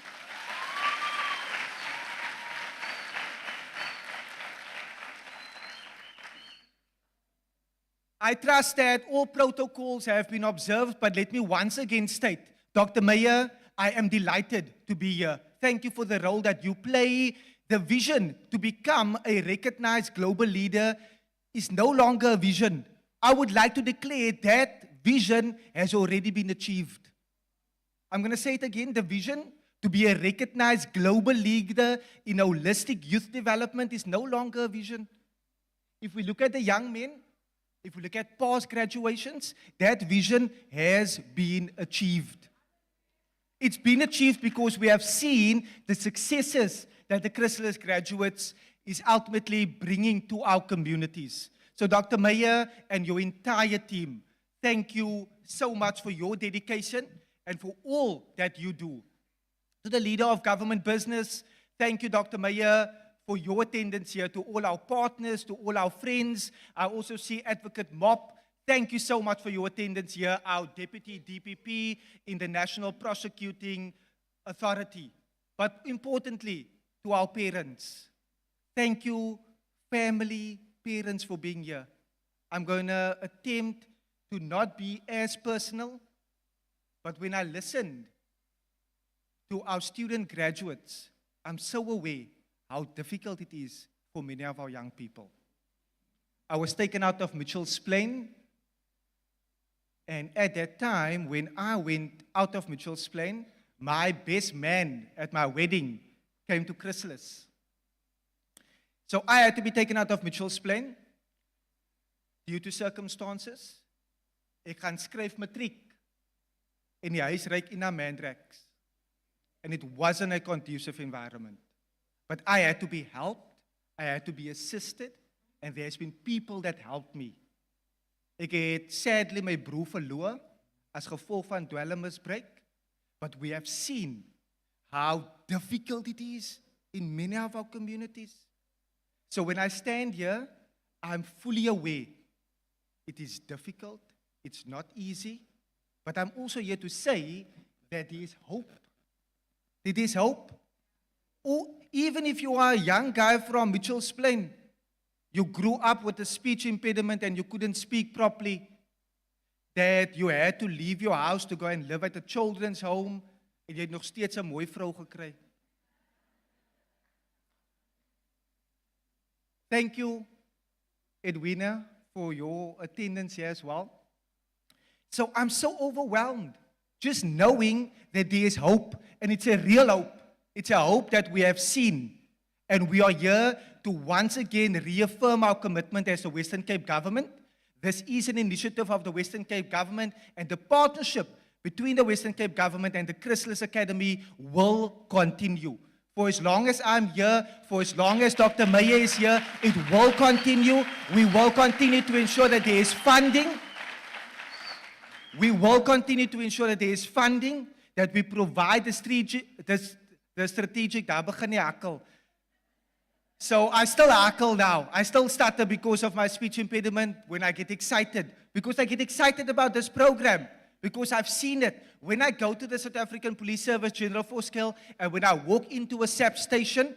I trust that all protocols have been observed, but let me once again state, Dr. Meyer, I am delighted to be here. Thank you for the role that you play. The vision to become a recognized global leader is no longer a vision. I would like to declare that vision has already been achieved. I'm going to say it again. The vision to be a recognized global leader in holistic youth development is no longer a vision. If we look at the young men, if we look at past graduations, that vision has been achieved. It's been achieved because we have seen the successes that the Chrysalis graduates is ultimately bringing to our communities. So Dr. Meyer and your entire team, thank you so much for your dedication and for all that you do. To the leader of government business, thank you, Dr. Meyer, for your attendance here. To all our partners, to all our friends. I also see Advocate Mop. Thank you so much for your attendance here, our Deputy DPP in the National Prosecuting Authority. But importantly, to our parents, thank you, family, parents, for being here. I'm going to attempt to not be as personal, but when I listened to our student graduates, I'm so aware how difficult it is for many of our young people. I was taken out of Mitchell's Plain, and at that time, when I went out of Mitchell's Plain, my best man at my wedding came to Chrysalis. So I had to be taken out of Mitchell's Plain due to circumstances. Ek gaan skryf matriek en die huis ryk in na Mandrax. And it wasn't a conducive environment. But I had to be helped, I had to be assisted, and there's been people that helped me. Ek het sadly my broer verloor as gevolg van dwelmmisbruik, but we have seen how difficult it is in many of our communities. So when I stand here, I'm fully aware it is difficult, it's not easy, but I'm also here to say that there is hope. There is hope. Or even if you are a young guy from Mitchell's Plain, you grew up with a speech impediment and you couldn't speak properly, that you had to leave your house to go and live at a children's home, en jy het nog steeds 'n mooi vrou gekry. Thank you, Edwina, for your attendance here as well. So I'm so overwhelmed just knowing that there is hope, and it's a real hope. It's a hope that we have seen. And we are here to once again reaffirm our commitment as the Western Cape government. This is an initiative of the Western Cape government, and the partnership between the Western Cape government and the Chrysalis Academy will continue. For as long as I'm here, for as long as Dr. Meyer is here, it will continue. We will continue to ensure that there is funding. We will continue to ensure that there is funding, that we provide the strategic, daar begin die hakkel. So I still hackle now. I still stutter because of my speech impediment when I get excited. Because I get excited about this program. Because I've seen it. When I go to the South African Police Service General Force, and when I walk into a SAP station,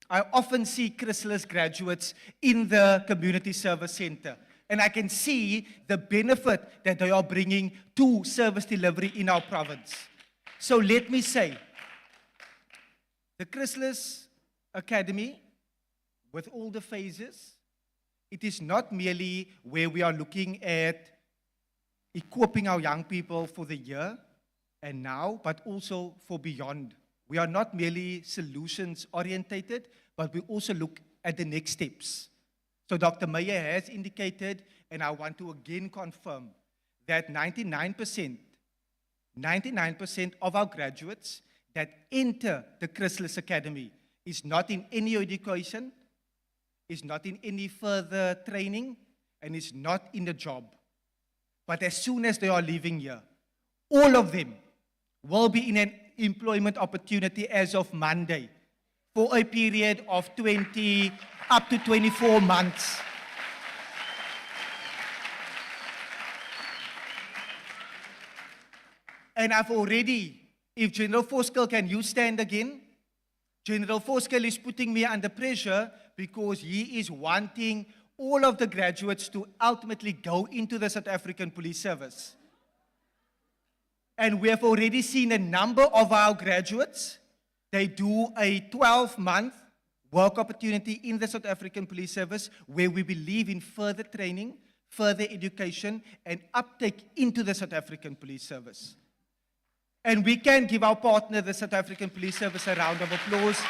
I often see Chrysalis graduates in the community service center. And I can see the benefit that they are bringing to service delivery in our province. So let me say, the Chrysalis Academy, with all the phases, it is not merely where we are looking at equipping our young people for the year and now, but also for beyond. We are not merely solutions orientated, but we also look at the next steps. So Dr. Meyer has indicated, and I want to again confirm, that 99% of our graduates that enter the Chrysalis Academy is not in any education, is not in any further training, and is not in the job. But as soon as they are leaving here, all of them will be in an employment opportunity as of Monday for a period of 20 up to 24 months. And I've already, if General Voskel, can you stand again? General Voskel is putting me under pressure because he is wanting all of the graduates to ultimately go into the South African Police Service. And we have already seen a number of our graduates, they do a 12-month work opportunity in the South African Police Service where we believe in further training, further education, and uptake into the South African Police Service. And we can give our partner, the South African Police Service, a round of applause.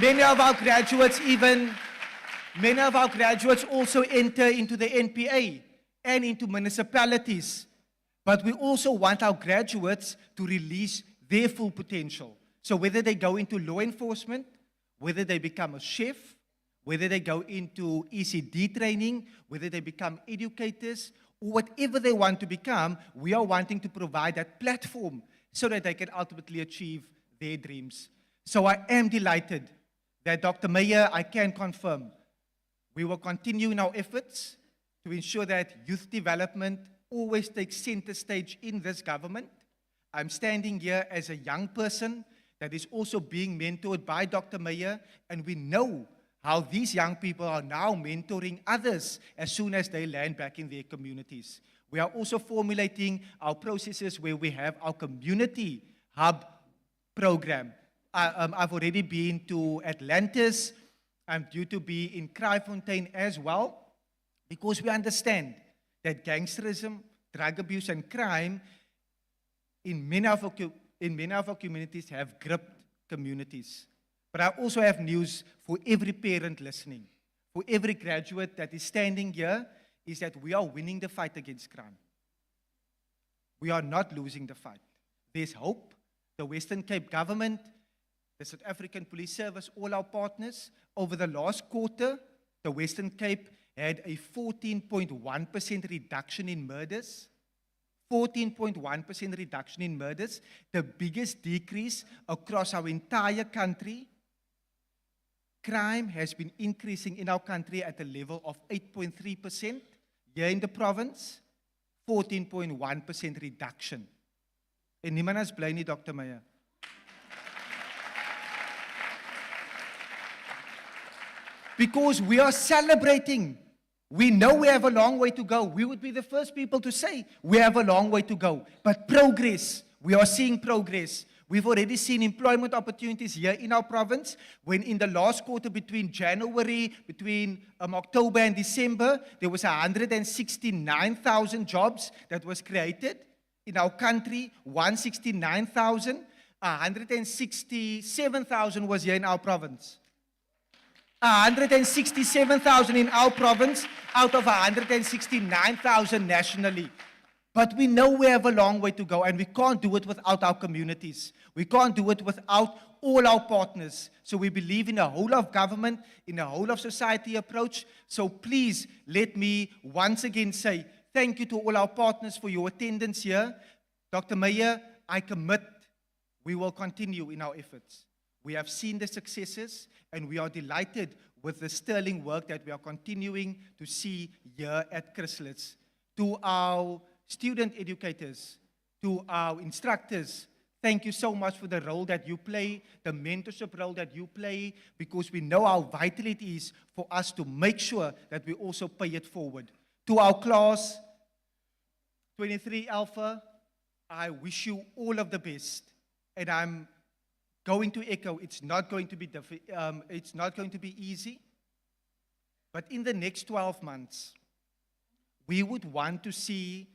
Many of our graduates also enter into the NPA and into municipalities. But we also want our graduates to release their full potential. So whether they go into law enforcement, whether they become a chef, whether they go into ECD training, whether they become educators, or whatever they want to become, we are wanting to provide that platform so that they can ultimately achieve their dreams. So I am delighted that Dr. Meyer, I can confirm, we will continue in our efforts to ensure that youth development always takes center stage in this government. I'm standing here as a young person that is also being mentored by Dr. Meyer, and we know how these young people are now mentoring others as soon as they land back in their communities. We are also formulating our processes where we have our community hub program. I've already been to Atlantis. I'm due to be in Kraaifontein as well, because we understand that gangsterism, drug abuse, and crime in many of our communities have gripped communities. But I also have news for every parent listening, for every graduate that is standing here, is that we are winning the fight against crime. We are not losing the fight. There's hope. The Western Cape government, the South African Police Service, all our partners, over the last quarter, the Western Cape had a 14.1% reduction in murders. 14.1% reduction in murders, the biggest decrease across our entire country. Crime has been increasing in our country at a level of 8.3%. Here in the province, 14.1% reduction. En niemand is bly nie, Dr. Meyer. Because we are celebrating. We know we have a long way to go. We would be the first people to say we have a long way to go. But progress, we are seeing progress. We've already seen employment opportunities here in our province, when in the last quarter between October and December, there was 169,000 jobs that was created in our country, 169,000, 167,000 was here in our province. 167,000 in our province out of 169,000 nationally. But we know we have a long way to go, and we can't do it without our communities. We can't do it without all our partners. So we believe in a whole of government, in a whole of society approach. So please let me once again say thank you to all our partners for your attendance here. Dr. Meyer, I commit we will continue in our efforts. We have seen the successes, and we are delighted with the sterling work that we are continuing to see here at Chrysalis. To our student educators, to our instructors, thank you so much for the role that you play, the mentorship role that you play, because we know how vital it is for us to make sure that we also pay it forward. To our class, 23 Alpha, I wish you all of the best, and I'm going to echo, it's not going to be easy, but in the next 12 months, we would want to see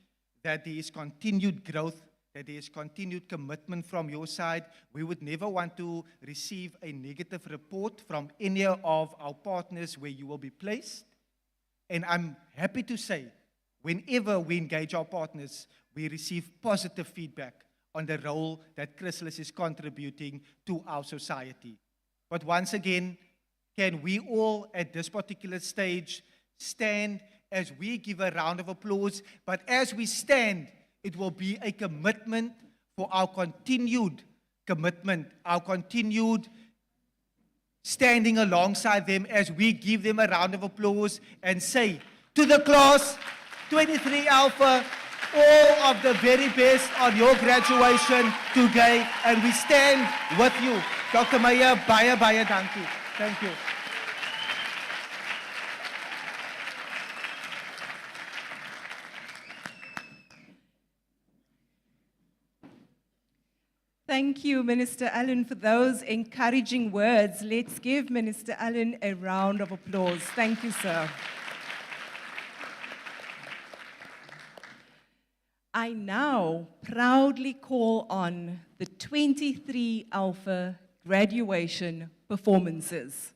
that there is continued growth, that there is continued commitment from your side. We would never want to receive a negative report from any of our partners where you will be placed. And I'm happy to say, whenever we engage our partners, we receive positive feedback on the role that Chrysalis is contributing to our society. But once again, can we all at this particular stage stand as we give a round of applause? But as we stand, it will be a commitment for our continued commitment, our continued standing alongside them as we give them a round of applause and say to the class, 23 Alpha, all of the very best on your graduation today, and we stand with you. Dr. Meyer, baie dankie. Thank you. Thank you, Minister Allen, for those encouraging words. Let's give Minister Allen a round of applause. Thank you, sir. I now proudly call on the 23 Alpha graduation performances.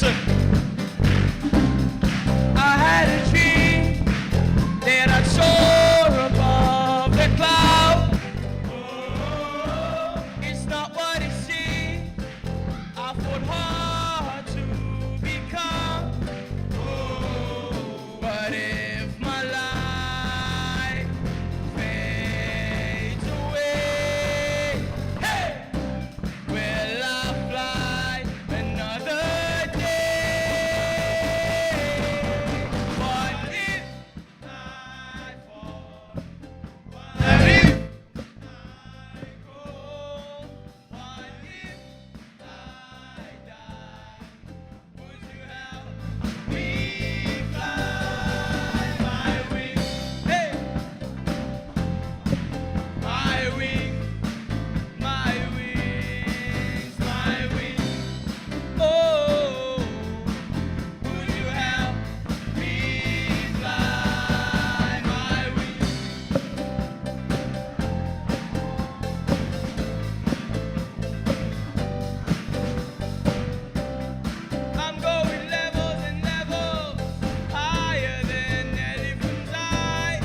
Listen. I had a dream that I soar above the cloud. It's not what it seems. I fought hard to become. But if my life fades away, hey, will I fly another day? What if I fall? What if I go? What if I die? Would you help me fly my wings? Hey, my wings, my wings, my wings. Oh, would you help me fly my wings? I'm going levels and levels higher than elephant's eye.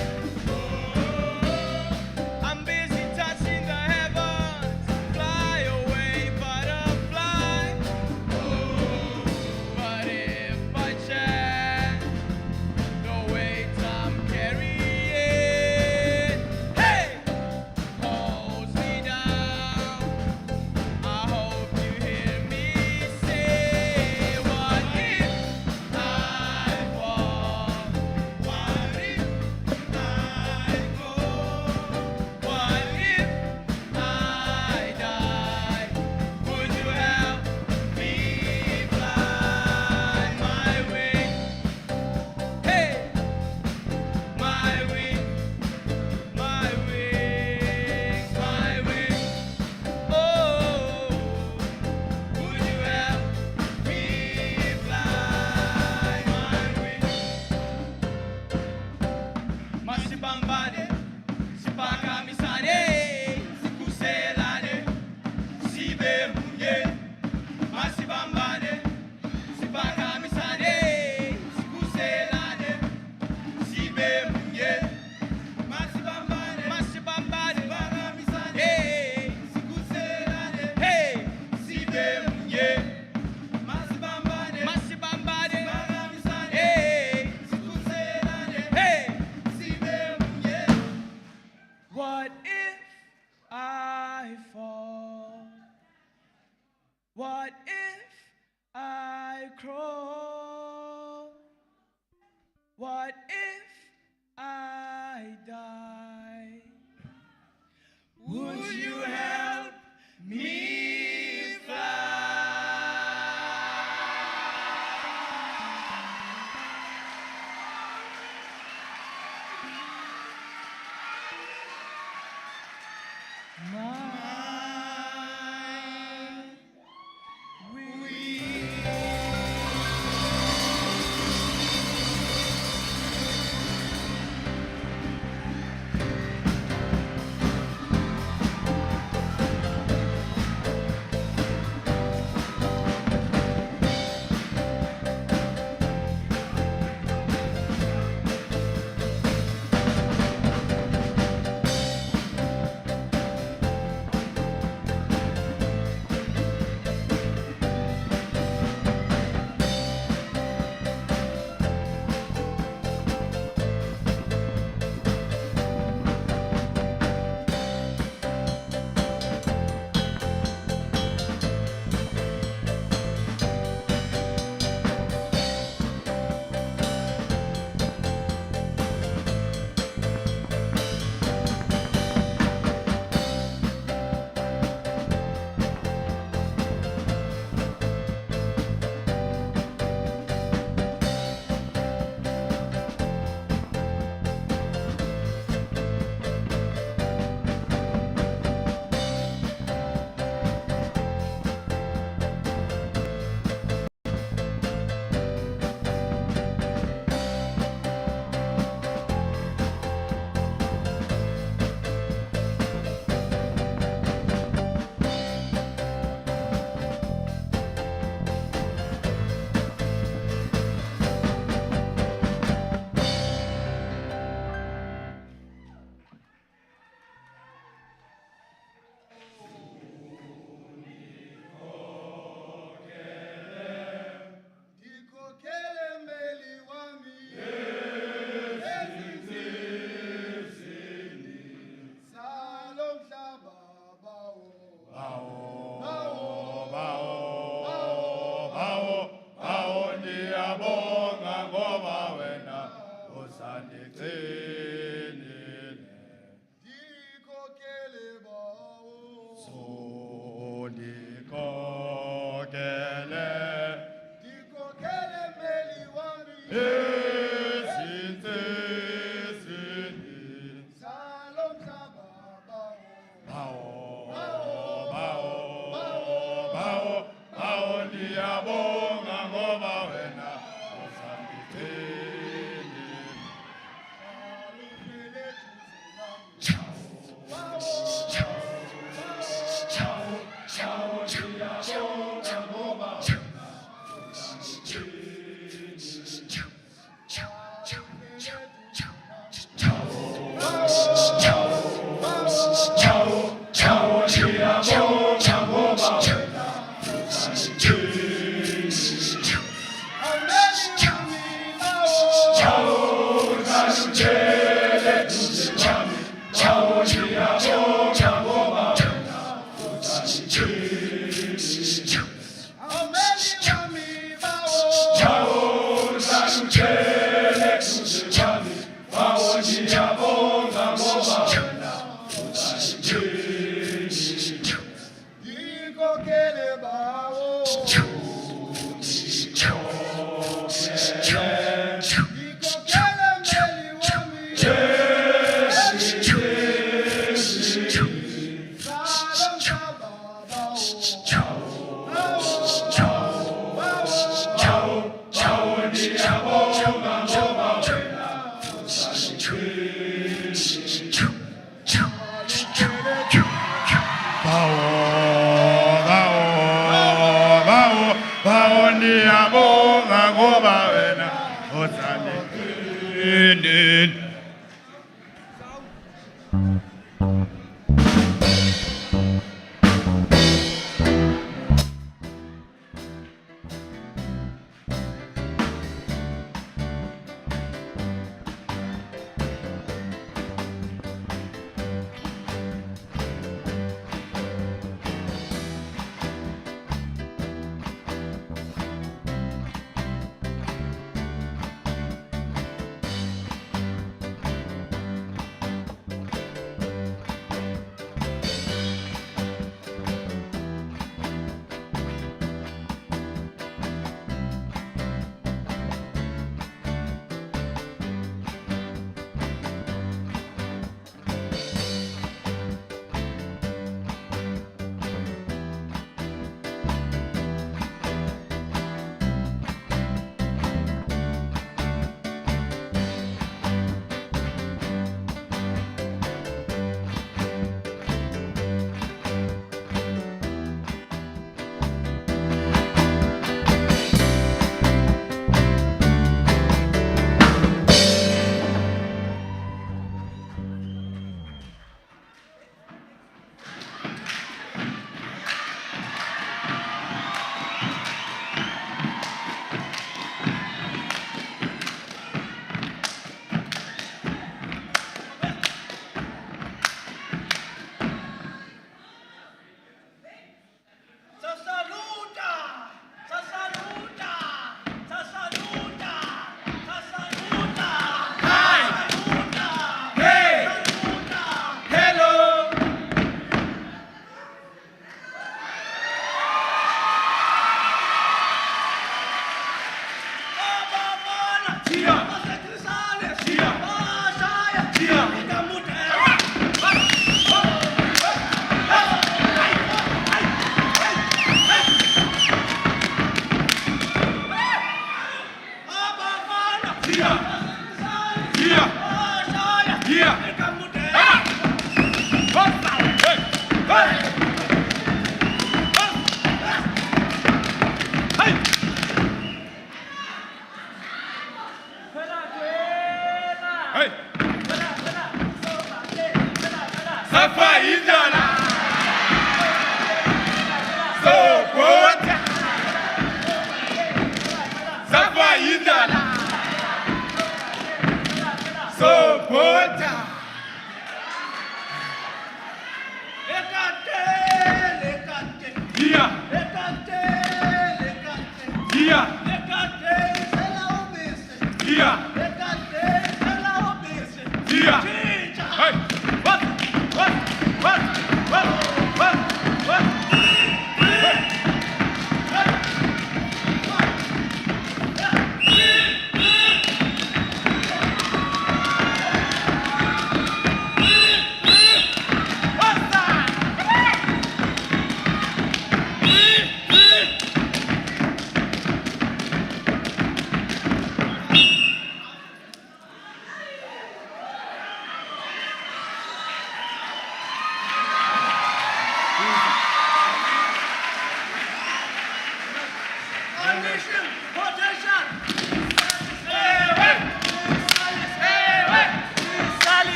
I'm busy touching the heavens, fly away, butterfly. But if by chance the weight I'm carrying, hey, holds me down, I hope you hear me say, what if I fall? What if I go? What if I die? Would you help me fly my wings? Hey, my wings, my wings, my wings. Oh, would you help me fly my wings? Masibambane, sipakamisane, sikuselane, sibemunye. Masibambane, sipakamisane, sikuselane, sibemunye. Masibambane, masibambane, sipakamisane, sikuselane, hey, sibemunye. Masibambane, masibambane, sipakamisane, sikuselane, hey, sibemunye. What if I fall? What if I crawl? What if I die? Would you help me fly?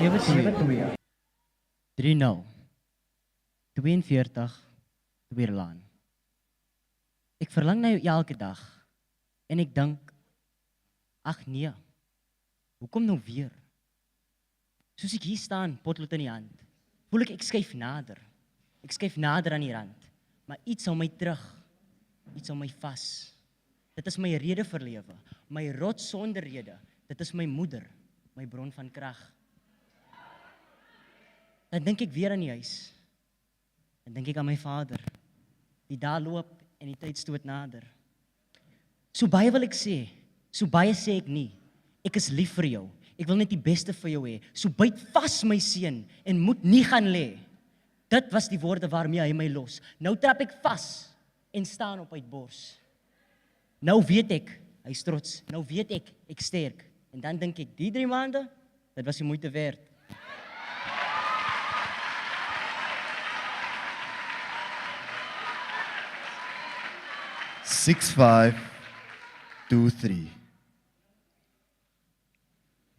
7-2. 3-0. 42 Tweerlaan. Ek verlang na jou elke dag en ek dink, ag nee, hoekom nou weer? Soos ek hier staan, potlood in die hand, voel ek skuif nader. Ek skuif nader aan die rand, maar iets hou my terug, iets hou my vas. Dit is my rede vir lewe, my rots sonder rede. Dit is my moeder, my bron van krag. Dan dink ek weer aan die huis. Dan dink ek aan my vader, die daar loop en die tyd stoot nader. So baie wil ek sê, so baie sê ek nie. Ek is lief vir jou, ek wil net die beste vir jou hê. So byt vas my seun en moet nie gaan lê. Dit was die woorde waarmee hy my los. Nou trap ek vas en staan op uit bors. Nou weet ek, hy's trots. Nou weet ek sterk. En dan dink ek, die 3 maande, dit was die moeite werd. Six, 5, 2, 3.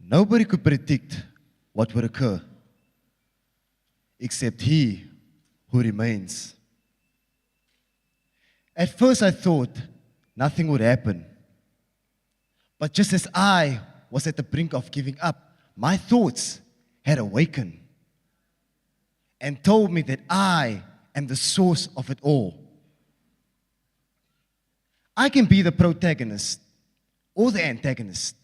Nobody could predict what would occur, except he who remains. At first I thought nothing would happen. But just as I was at the brink of giving up, my thoughts had awakened and told me that I am the source of it all. I can be the protagonist or the antagonist.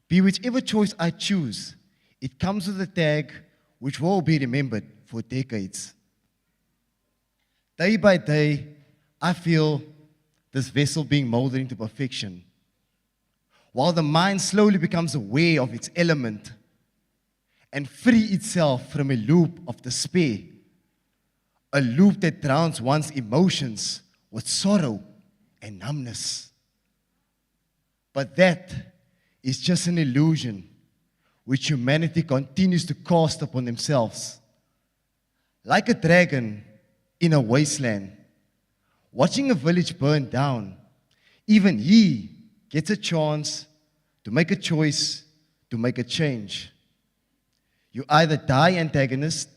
Be whichever choice I choose, it comes with a tag which will be remembered for decades. Day by day, I feel this vessel being molded into perfection, while the mind slowly becomes aware of its element and free itself from a loop of despair, a loop that drowns one's emotions with sorrow and numbness. But that is just an illusion which humanity continues to cast upon themselves. Like a dragon in a wasteland, watching a village burn down, even he gets a chance to make a choice, to make a change. You either die antagonist,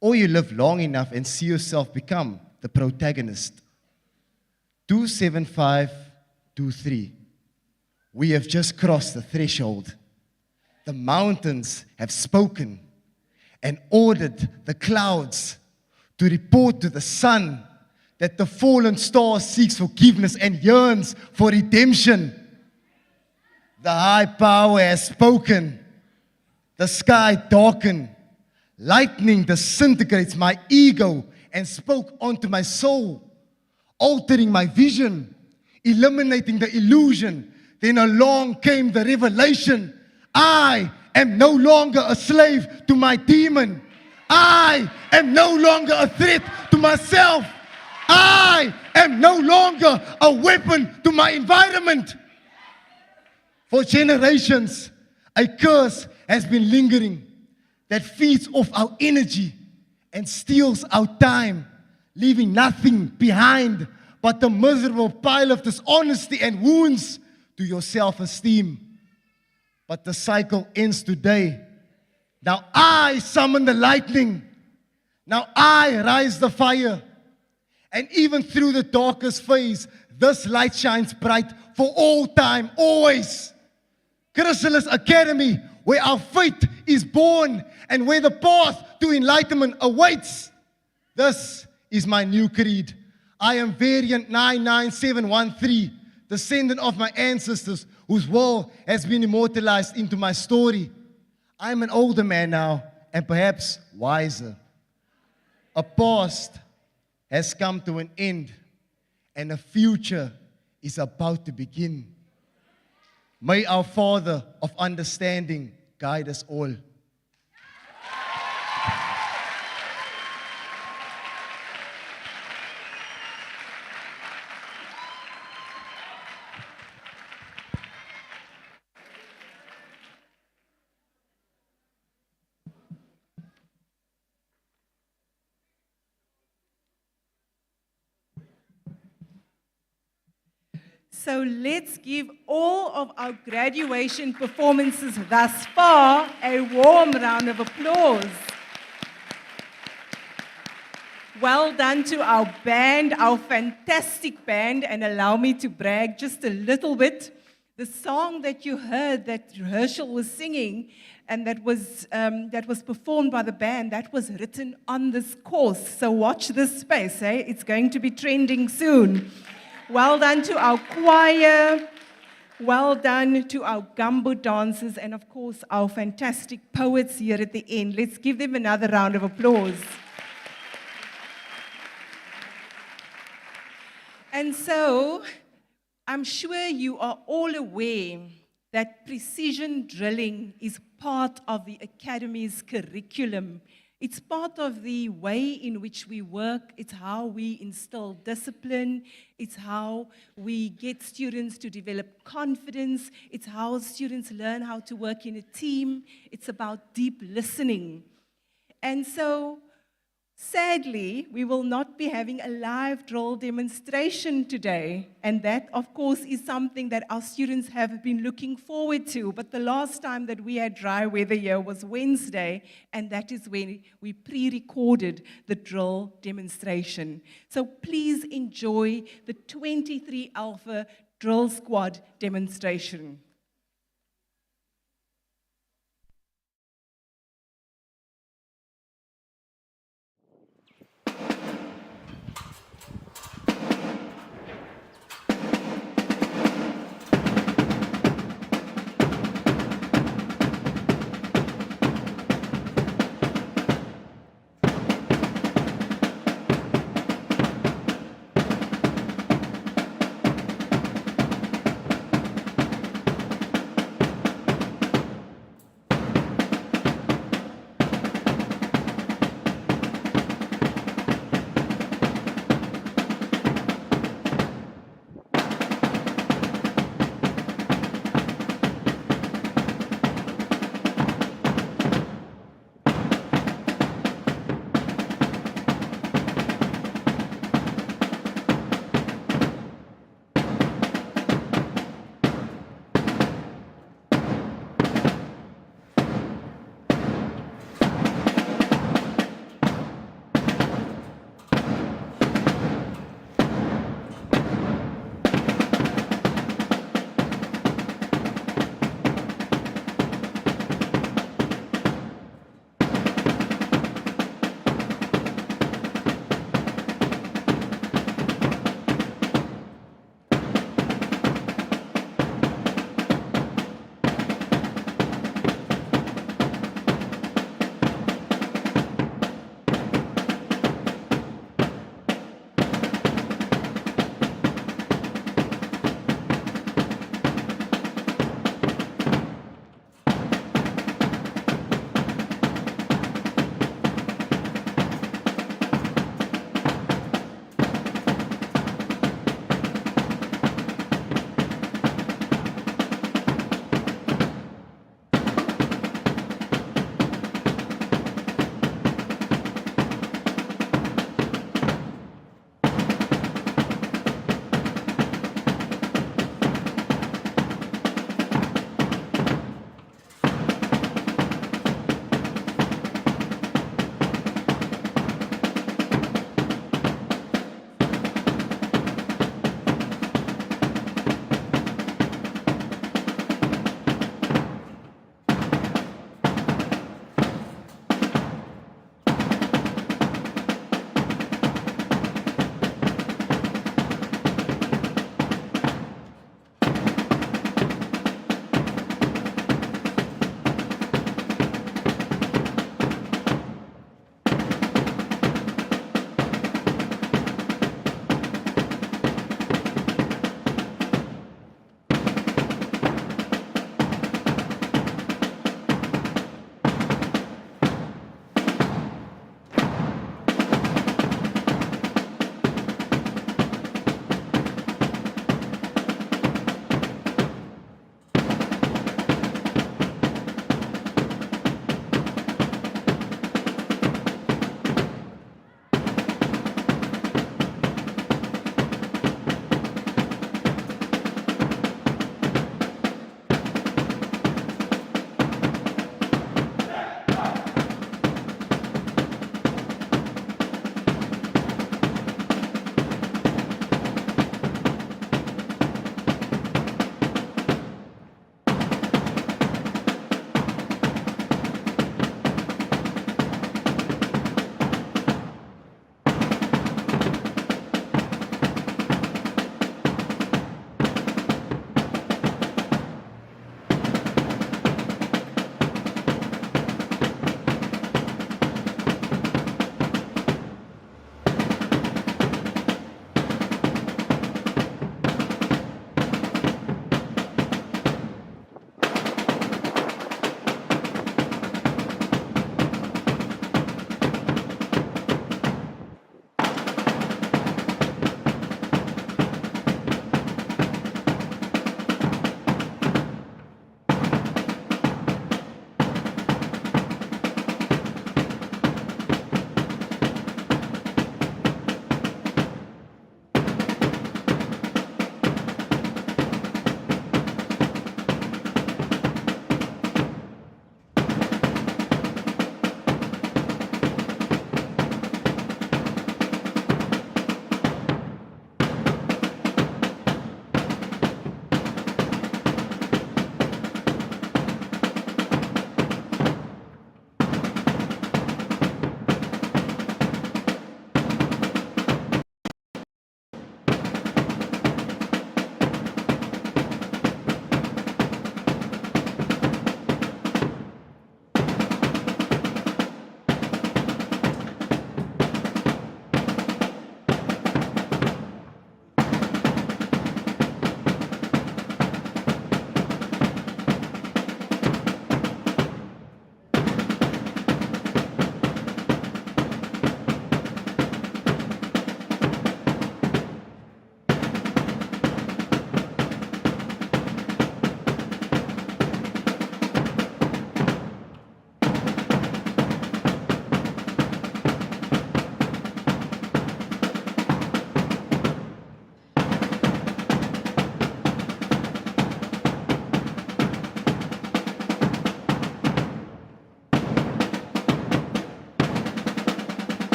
or you live long enough and see yourself become the protagonist. 27523. We have just crossed the threshold. The mountains have spoken and ordered the clouds to report to the sun that the fallen star seeks forgiveness and yearns for redemption. The high power has spoken The sky darkened. Lightning disintegrates my ego and spoke onto my soul, altering my vision, eliminating the illusion. Then along came the revelation. I am no longer a slave to my demon. I am no longer a threat to myself. I am no longer a weapon to my environment. For generations, a curse has been lingering that feeds off our energy and steals our time, leaving nothing behind but the miserable pile of dishonesty and wounds to your self-esteem. But the cycle ends today. Now I summon the lightning. Now I rise the fire. And even through the darkest phase, this light shines bright for all time, always. Chrysalis Academy, where our faith is born and where the path to enlightenment awaits. This is my new creed. I am variant 99713, descendant of my ancestors whose will has been immortalized into my story. I am an older man now and perhaps wiser. A past has come to an end and a future is about to begin. May our Father of understanding guide us all. So let's give all of our graduation performances thus far a warm round of applause. Well done to our band, our fantastic band, and allow me to brag just a little bit. The song that you heard that Herschel was singing and that was performed by the band, that was written on this course. So watch this space, eh? It's going to be trending soon. Well done to our choir. Well done to our gumbo dancers and, of course, our fantastic poets here at the end. Let's give them another round of applause. And so, I'm sure you are all aware that precision drilling is part of the Academy's curriculum. It's part of the way in which we work. It's how we instill discipline. It's how we get students to develop confidence. It's how students learn how to work in a team. It's about deep listening. And so, sadly, we will not be having a live drill demonstration today. And that, of course, is something that our students have been looking forward to. But the last time that we had dry weather here was Wednesday, and that is when we pre-recorded the drill demonstration. So please enjoy the 23 Alpha Drill Squad demonstration.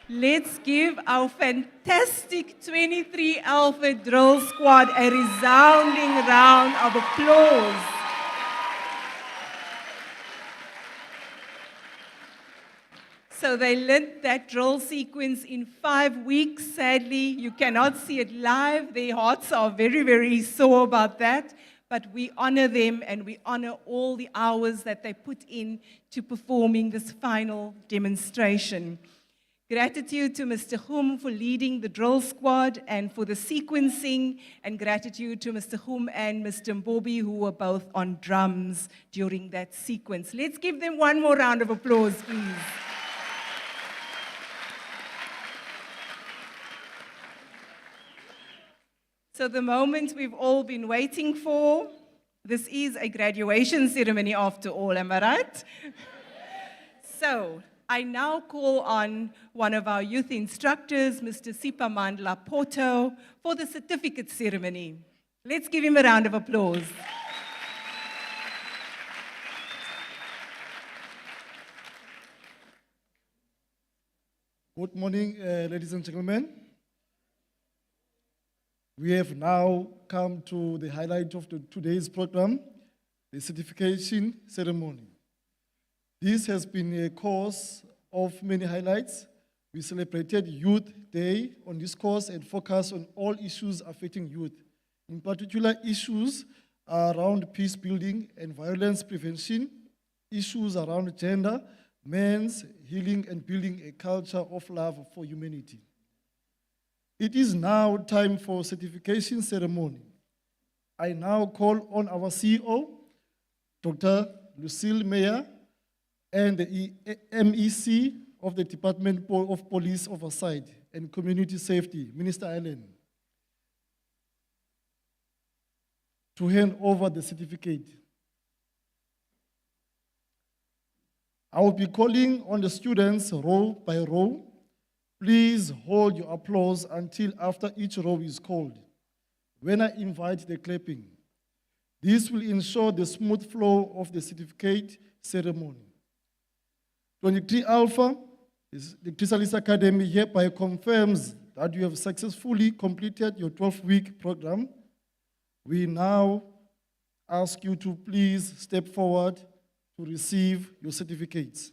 Let's give our fantastic 23 Alpha Drill Squad a resounding round of applause. So they learned that drill sequence in 5 weeks. Sadly, you cannot see it live. Their hearts are very, very sore about that. But we honor them and we honor all the hours that they put in to performing this final demonstration. Gratitude to Mr. Hum for leading the drill squad and for the sequencing, and gratitude to Mr. Hum and Mr. Mbobi, who were both on drums during that sequence. Let's give them one more round of applause, please. So the moment we've all been waiting for, this is a graduation ceremony after all, am I right? So I now call on one of our youth instructors, Mr. Sipamandla Poto, for the certificate ceremony. Let's give him a round of applause. Good morning, ladies and gentlemen. We have now come to the highlight of today's program, the certification ceremony. This has been a course of many highlights. We celebrated Youth Day on this course and focused on all issues affecting youth. In particular, issues around peace building and violence prevention, issues around gender, men's healing and building a culture of love for humanity. It is now time for certification ceremony. I now call on our CEO, Dr. Lucille Meyer, and the MEC of the Department of Police Oversight and Community Safety, Minister Allen, to hand over the certificate. I will be calling on the students row by row. Please hold your applause until after each row is called, when I invite the clapping. This will ensure the smooth flow of the certificate ceremony. 23 Alpha, the Chrysalis Academy hereby confirms that you have successfully completed your 12-week program. We now ask you to please step forward to receive your certificates.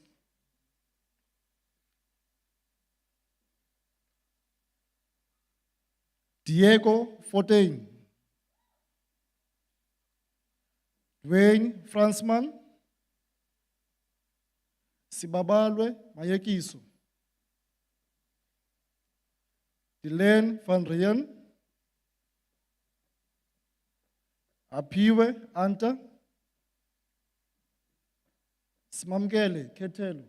Diego Fontaine, Dwayne Fransman, Sibabalwe Mayekiso, Dylan van Rijn, Apiwe Anta, Smamgele Ketelo,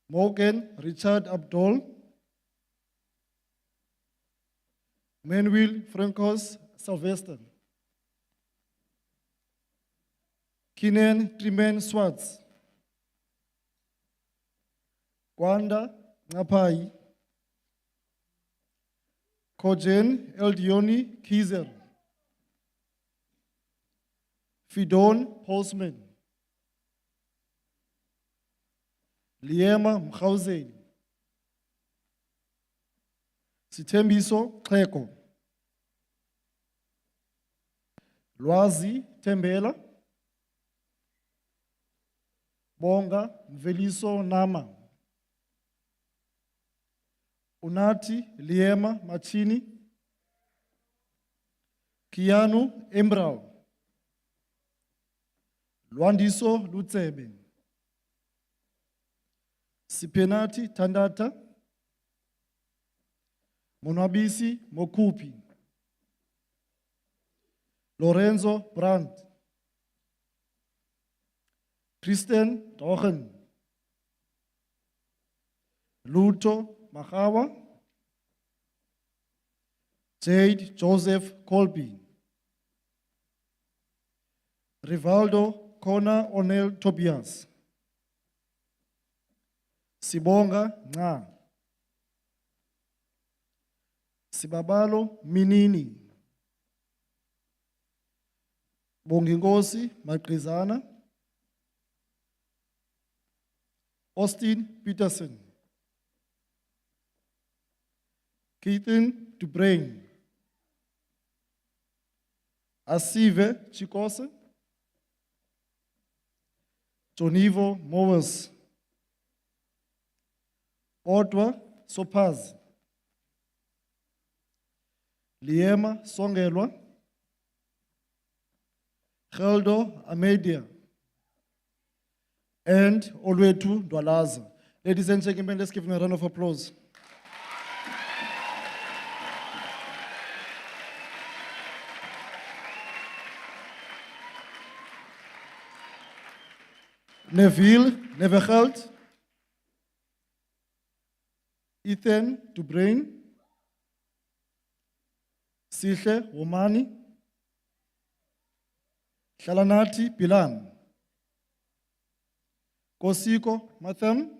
Morgan Richard Abdul, Manuel Francos Sylvester, Kinen Trimen Swartz, Gwanda Ngapai, Kojen Eldioni Kizer, Fidon Postman, Liema Mkhauzen, Sitembiso Kleko, Lwazi Tembela, Bonga Mveliso Nama, Unati Liema Machini, Kianu Embrao, Lwandiso Lutsebe, Sipenati Tandata, Monabisi Mokupi, Lorenzo Brandt, Kristen Dochen, Luto Mahawa, Jade Joseph Colby, Rivaldo Kona Onel Tobias, Sibonga Nga, Sibabalo Minini, Bongingosi Magrizana, Austin Peterson, Keithan Dubrain, Asive Chikose, Jonivo Mowes, Otwa Sopaz, Liema Songelwa, Geldo Amedia, and Olwetu Dwalaza. Ladies and gentlemen, let's give them a round of applause. Neville Nevergeld, Ethan Dubrain, Sihle Womani, Shalanati Pilan, Kosiko Matham,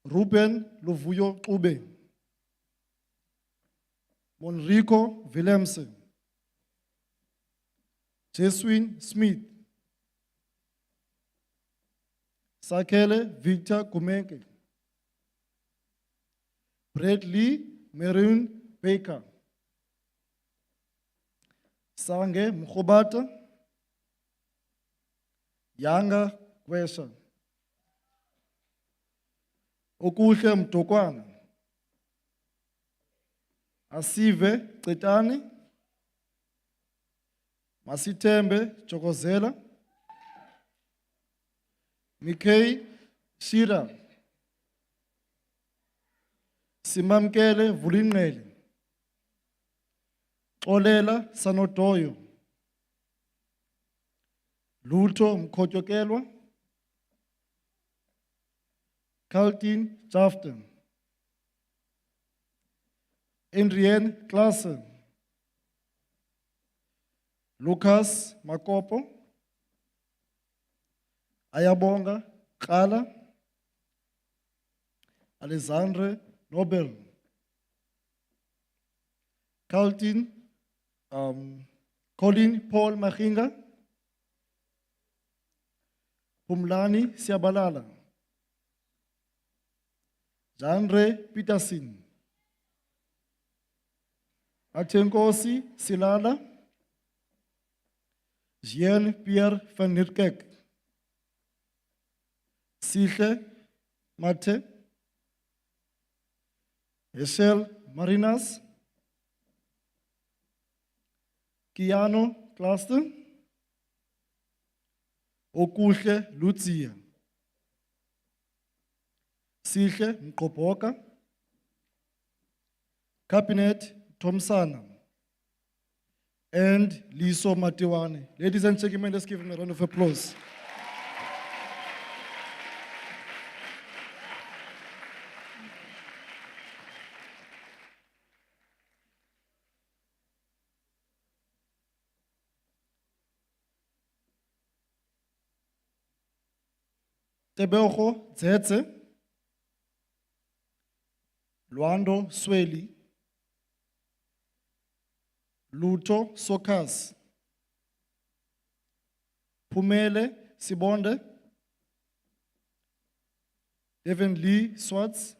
Ruben Luvuyo Ube, Monrico Willemse, Jeswin Smith, Sakele Victor Kumeke, Bradley Maroon Baker, Sange Mkhobata, Yanga Kwesha, Okuhle Mtokwana, Asive Cetani, Masitembe Chokozela, Mikei Shira, Simamkele Vulineli, Olela Sanotoyo, Luto Mkotokelwa, Kaltin Jafton, Adrienne Klassen, Lucas Makopo, Ayabonga Kala, Alexandre Nobel, Kaltin, Colin Paul Machinga, Pumlani Siabalala, Jandre Peterson, Atenkosi Silala, Jean Pierre van Nierkerk, Sihle Mate, Michelle Marinas, Kiano Cluster, Okuhle Lucia, Sihle Mkopoka, Cabinet Tomsana, and Liso Matiwane. Ladies and gentlemen, let's give them a round of applause. Tebego Zetse, Luando Sweli, Luto Sokas, Pumele Sibonde, Evan Lee Swartz,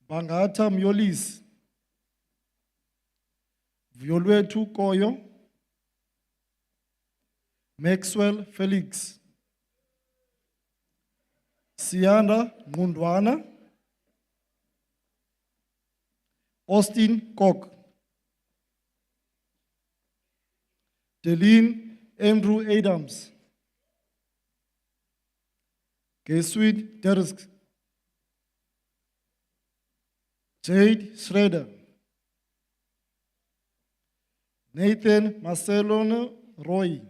Bangata Myolis, Violwetu Koyo, Maxwell Felix, Sianda Mundwana, Austin Koch, Deline Andrew Adams, Keswid Dersk, Jade Schroeder, Nathan Marcelone Roy,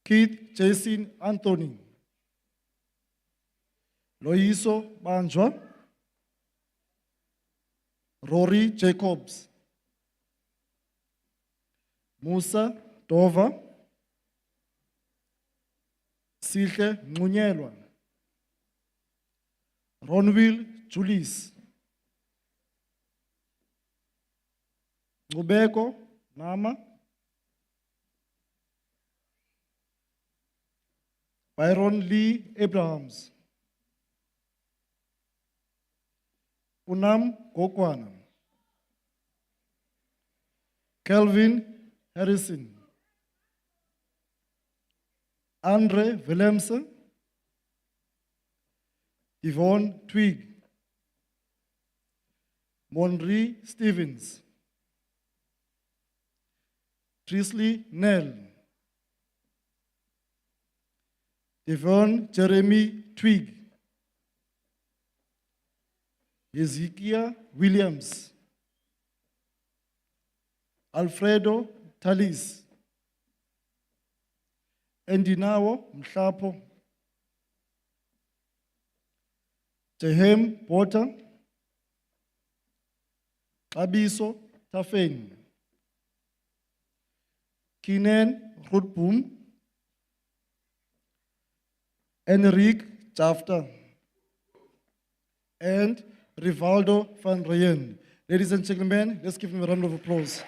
Keith Jason Anthony, Loiso Banjwa, Rory Jacobs, Musa Dova, Sihle Munyelwa, Ronville Julius, Ngubeko Nama, Byron Lee Abrahams, Unam Gokwana, Kelvin Harrison, Andre Willemse, Yvonne Twig, Monri Stevens, Trisley Nell, Devon Jeremy Twig, Ezekiel Williams, Alfredo Talis, Endinawo Mhlapo, Jehem Bota, Abiso Tafen, Kinen Rutbum, Enrique Jafta, and Rivaldo van Ryen. Ladies and gentlemen, let's give him a round of applause.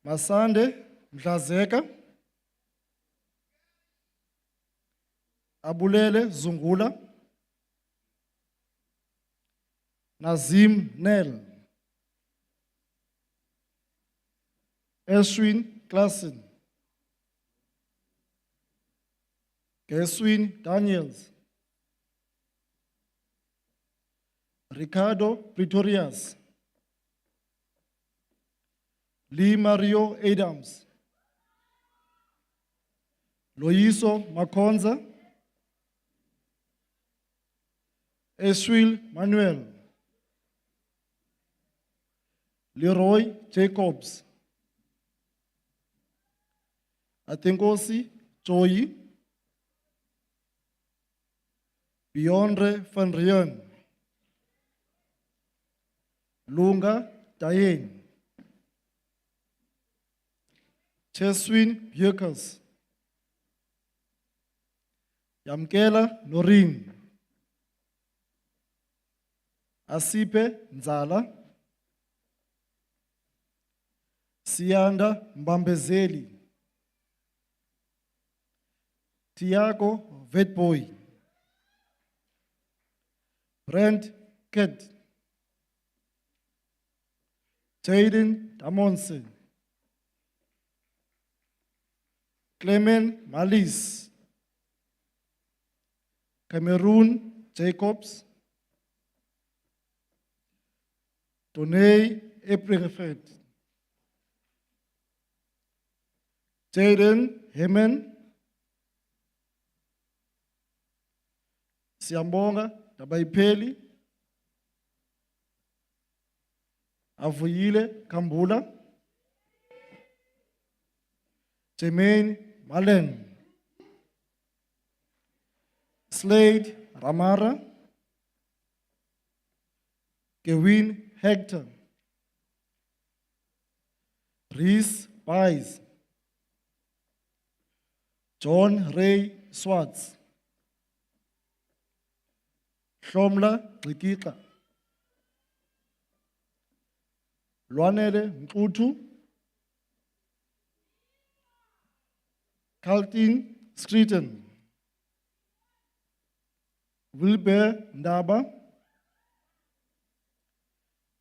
Masande Mdlazeka, Abulele Zungula, Nazim Nel, Eswin Klassen, Geswin Daniels, Ricardo Pretorius, Lee Mario Adams, Loiso Makonza, Eswil Manuel, Leroy Jacobs, Atenkosi Joy, Beyondre van Ryen, Lunga Diane, Cheswin Bierkers, Yamkela Noreen, Asipe Nzala, Sianda Mbambezeli, Tiago Vetboy, Brent Ked, Jaden Damonson, Clement Malis, Cameroon Jacobs, Tonei Eprefet, Jaden Hemen, Siambonga Tabaipeli, Avuyile Kambula, Jermaine Malen, Slade Ramara, Kevin Hector, Reese Pies, John Ray Swartz, Shomla Rikika, Lwanele Mkutu, Carlton Streeton, Wilbur Ndaba,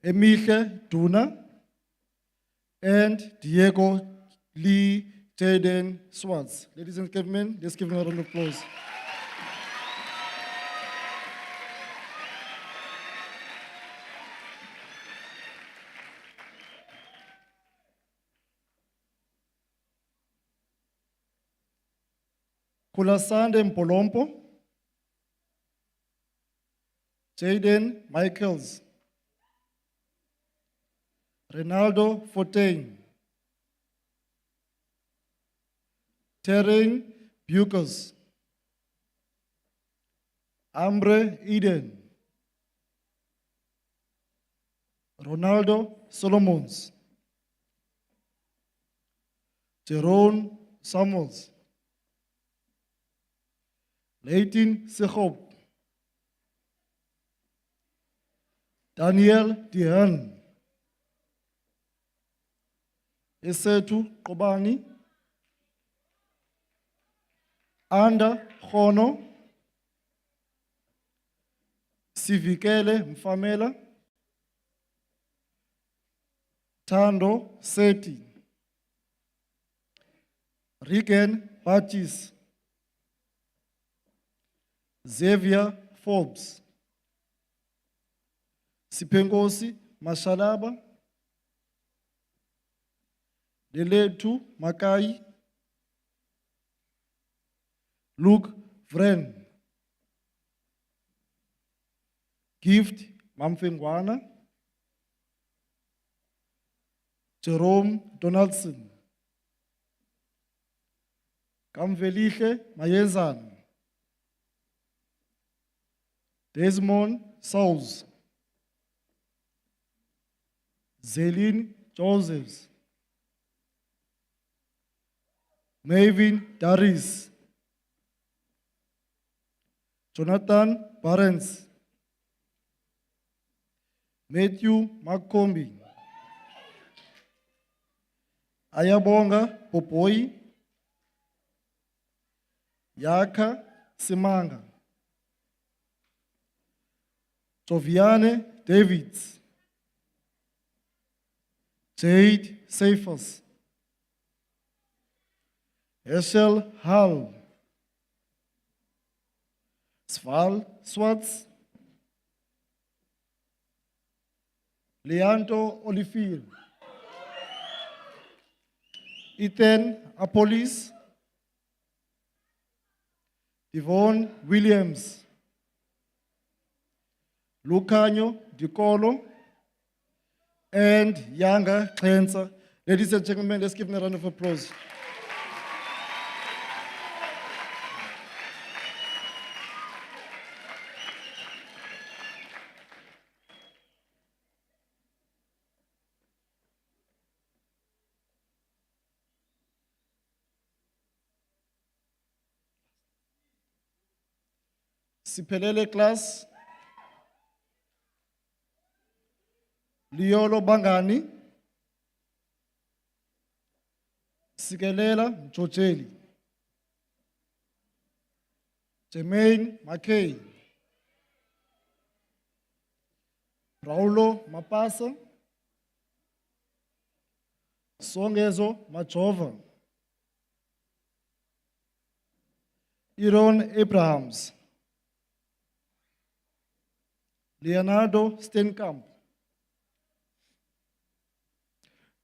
Emiche Duna, and Diego Lee Jaden Swartz. Ladies and gentlemen, let's give them a round of applause. Kulasande Mpolompo, Jaden Michaels, Ronaldo Fontaine, Tereng Bucas, Ambre Eden, Ronaldo Solomons, Jerome Samuels, Leighton Sechop, Daniel Dihan, Esetu Kobani, Anda Khono, Sivikele Mfamela, Tando Seti, Regan Baptist, Xavier Forbes, Sipengosi Mashalaba, Deletu Makai, Luke Vren, Gift Mamfengwana, Jerome Donaldson, Kamveliche Mayezan, Desmond Souls, Zelin Josephs, Mavin Daris, Jonathan Barnes, Matthew Makombi, Ayabonga Popoi, Yaka Simanga, Joviane Davids, Jade Seifers, Herschel Hall, Sval Swartz, Leandro Olifiel, Ethan Apollis, Yvonne Williams, Lucanio Dicolo, and Yanga Cleanser. Ladies and gentlemen, let's give them a round of applause. Siphelele class. Liolo Bangani, Sikelela Mchoteli, Jermaine McKay, Raulo Mapasa, Songezo Machova, Iron Abrahams, Leonardo Steenkamp,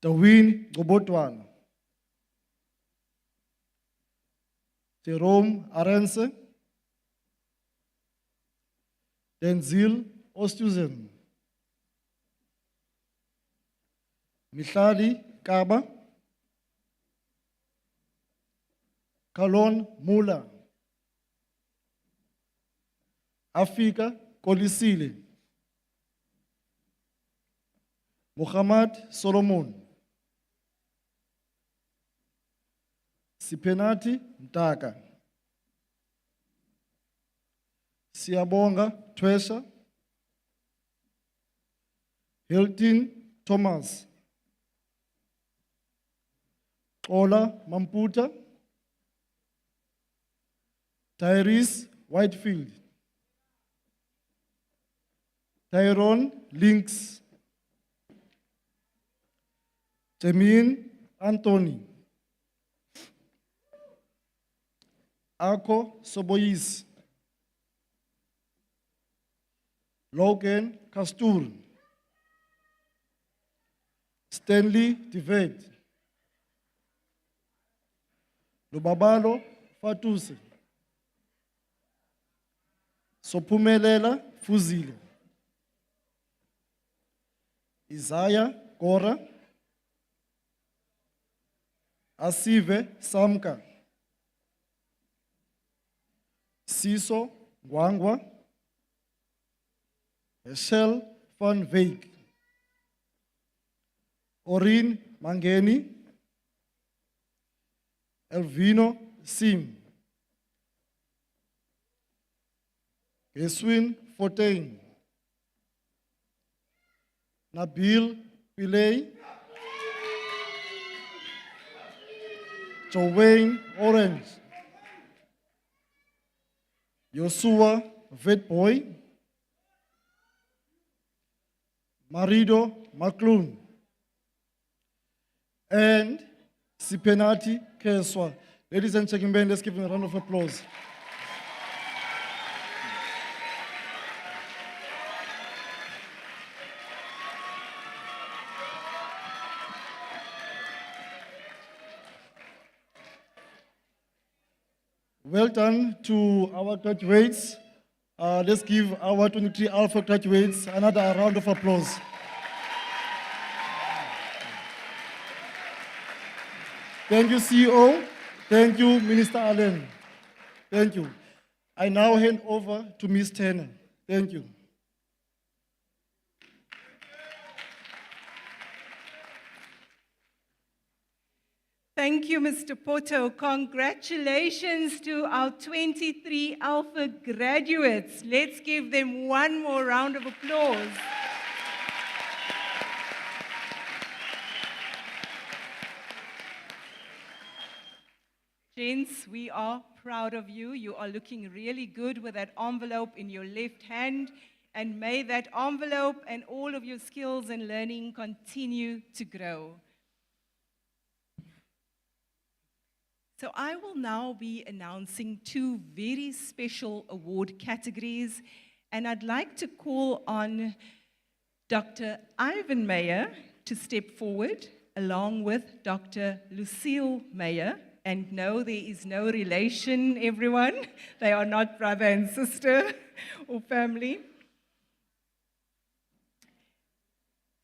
Tawin Gobotwan, Jerome Arense, Denzil Ostuzen, Mihlali Kaba, Kalon Mula, Afika Kolisile, Muhammad Solomon, Sipenati Mtaka, Siabonga Twesha, Hilton Thomas, Ola Mamputa, Tyrese Whitefield, Tyrone Links, Jamin Anthony, Ako Soboyis, Logan Castur, Stanley Tivet, Lubabalo Fatuse, Sopumelela Fuzile, Isaiah Kora, Asive Samka, Siso Gwangwa, Michelle van Veek, Orin Mangeni, Elvino Sim, Eswin Fortain, Nabil Pillay, Joanne Orange, Joshua Vetboy, Marido Makloon, and Sipenati Keswa. Ladies and gentlemen, let's give them a round of applause. Well done to our graduates. Let's give our 23 Alpha graduates another round of applause. Thank you, CEO. Thank you, Minister Allen. Thank you. I now hand over to Ms. Turner. Thank you. Thank you, Mr. Poto. Congratulations to our 23 Alpha graduates. Let's give them one more round of applause. Gents, we are proud of you. You are looking really good with that envelope in your left hand. And may that envelope and all of your skills and learning continue to grow. So I will now be announcing two very special award categories, and I'd like to call on Dr. Ivan Meyer to step forward, along with Dr. Lucille Meyer. And no, there is no relation, everyone. They are not brother and sister or family.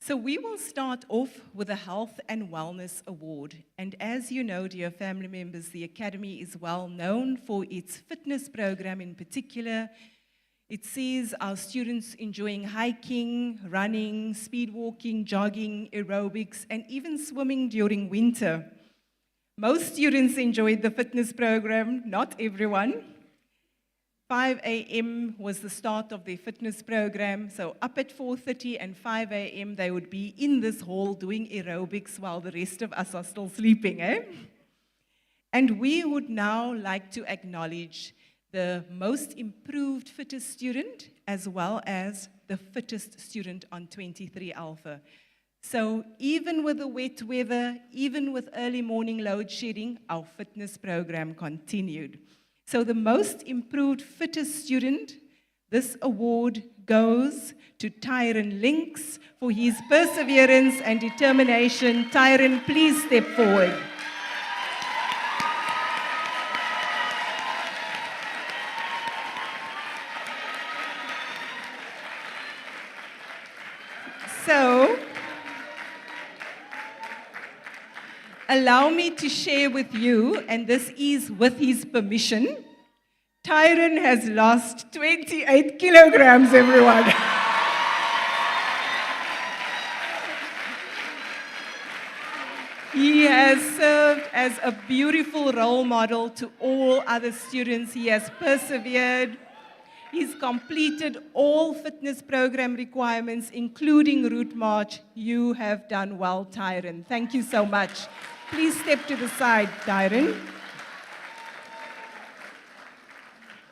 So we will start off with the Health and Wellness Award. And as you know, dear family members, the Academy is well known for its fitness program in particular. It sees our students enjoying hiking, running, speed walking, jogging, aerobics, and even swimming during winter. Most students enjoyed the fitness program, not everyone. 5 a.m. was the start of their fitness program, so up at 4:30 and 5 a.m. they would be in this hall doing aerobics while the rest of us are still sleeping, eh? And we would now like to acknowledge the most improved fittest student as well as the fittest student on 23 Alpha. So even with the wet weather, even with early morning load shedding, our fitness program continued. So the most improved fittest student, this award goes to Tyron Links for his perseverance and determination. Tyron, please step forward. So, allow me to share with you, and this is with his permission, Tyron has lost 28 kilograms, everyone. He has served as a beautiful role model to all other students. He has persevered. He's completed all fitness program requirements, including Route March. You have done well, Tyron. Thank you so much. Please step to the side, Tyron.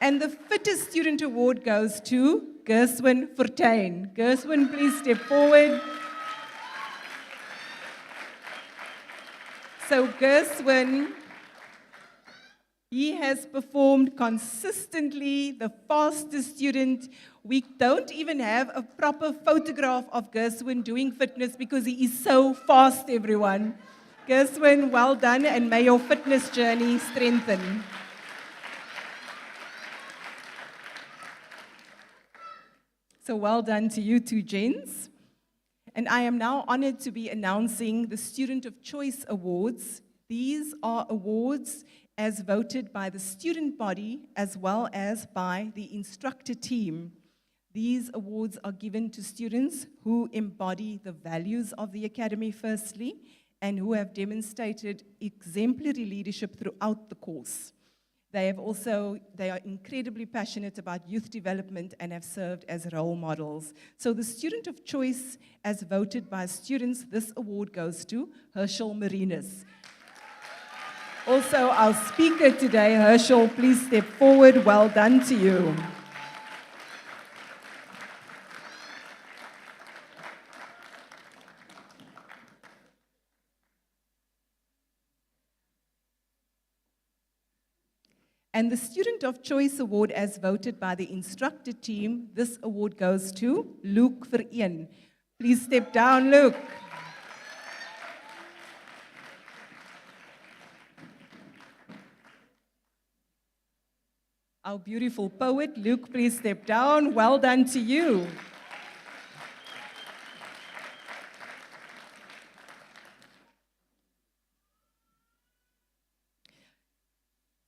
And the fittest student award goes to Gerswin Fortuin. Gerswin, please step forward. So Gerswin, he has performed consistently, the fastest student. We don't even have a proper photograph of Gerswin doing fitness because he is so fast, everyone. Gerswin, well done, and may your fitness journey strengthen. So well done to you two, gents. And I am now honored to be announcing the Student of Choice Awards. These are awards as voted by the student body as well as by the instructor team. These awards are given to students who embody the values of the Academy firstly, and who have demonstrated exemplary leadership throughout the course. They are incredibly passionate about youth development and have served as role models. So the student of choice, as voted by students, this award goes to Herschel Marinus. Also, our speaker today, Herschel, please step forward. Well done to you. And the Student of Choice Award, as voted by the instructor team, this award goes to Luke Vereen. Please step down, Luke. Our beautiful poet, Luke, please step down. Well done to you.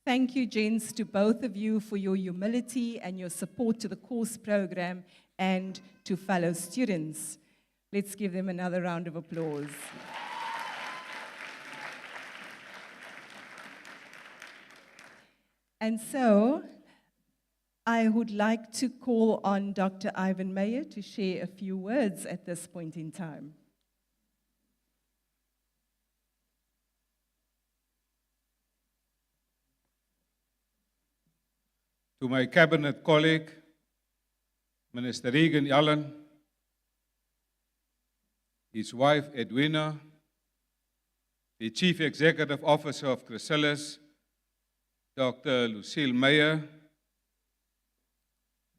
Thank you, gents, to both of you for your humility and your support to the course program and to fellow students. Let's give them another round of applause. And so, I would like to call on Dr. Ivan Meyer to share a few words at this point in time. To my cabinet colleague, Minister Regan Allen, his wife Edwina, the Chief Executive Officer of Chrysalis, Dr. Lucille Meyer,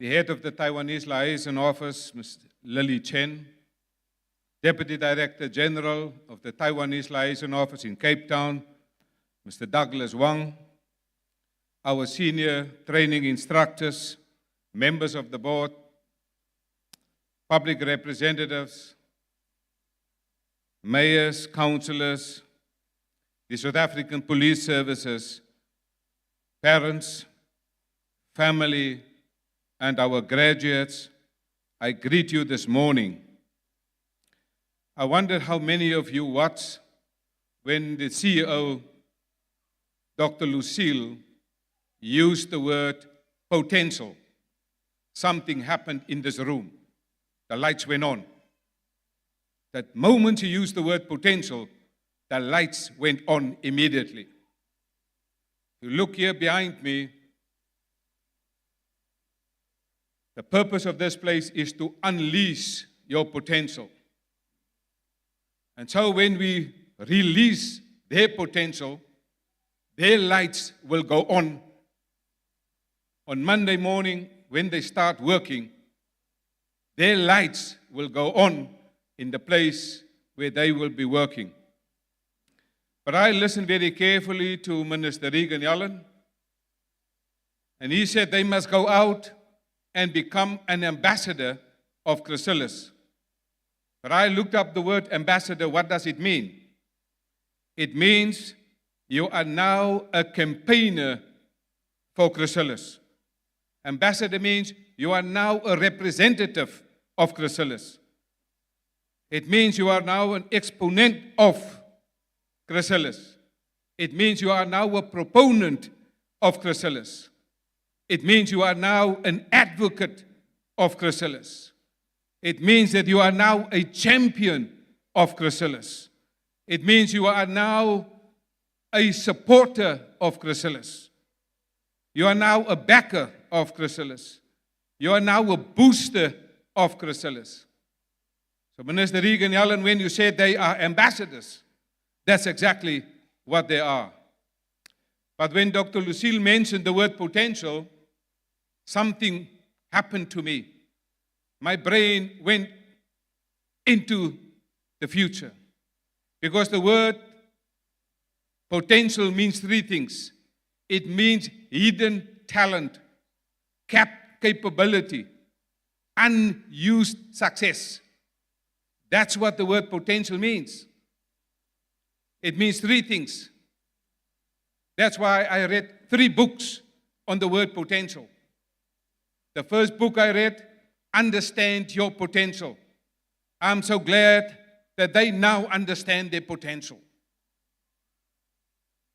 the head of the Taiwanese Liaison Office, Ms. Lily Chen, Deputy Director General of the Taiwanese Liaison Office in Cape Town, Mr. Douglas Wang, our senior training instructors, members of the board, public representatives, mayors, councillors, the South African Police Services, parents, family, and our graduates, I greet you this morning. I wonder how many of you watched when the CEO, Dr. Lucille, used the word potential. Something happened in this room. The lights went on. That moment you used the word potential, the lights went on immediately. You look here behind me, the purpose of this place is to unleash your potential. And so when we release their potential, their lights will go on. On Monday morning, when they start working, their lights will go on in the place where they will be working. But I listened very carefully to Minister Regan Allen, and he said they must go out and become an ambassador of Chrysalis. But I looked up the word ambassador. What does it mean? It means you are now a campaigner for Chrysalis. Ambassador means you are now a representative of Chrysalis. It means you are now an exponent of Chrysalis. It means you are now a proponent of Chrysalis. It means you are now an advocate of Chrysalis. It means that you are now a champion of Chrysalis. It means you are now a supporter of Chrysalis. You are now a backer of Chrysalis. You are now a booster of Chrysalis. So Minister Regan Allen, when you said they are ambassadors, that's exactly what they are. But when Dr. Lucille mentioned the word potential, something happened to me. My brain went into the future. Because the word potential means three things. It means hidden talent, capability, unused success. That's what the word potential means. It means three things. That's why I read 3 books on the word potential. The first book I read, Understand Your Potential. I'm so glad that they now understand their potential.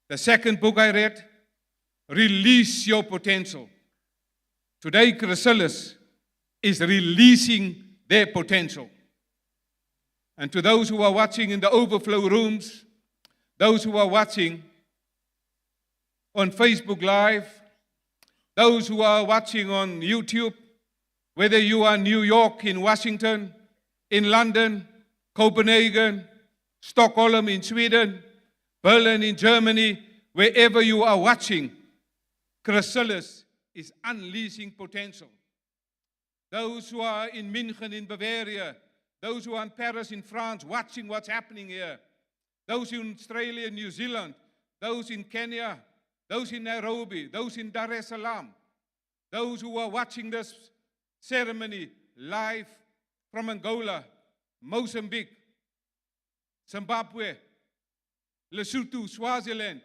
The second book I read, release your potential. Today, Chrysalis is releasing their potential. And to those who are watching in the overflow rooms, those who are watching on Facebook Live, those who are watching on YouTube, whether you are in New York, in Washington, in London, Copenhagen, Stockholm in Sweden, Berlin in Germany, wherever you are watching, Chrysalis is unleashing potential. Those who are in München in Bavaria, those who are in Paris in France watching what's happening here, those in Australia, New Zealand, those in Kenya, those in Nairobi, those in Dar es Salaam, those who are watching this ceremony live from Angola, Mozambique, Zimbabwe, Lesotho, Swaziland,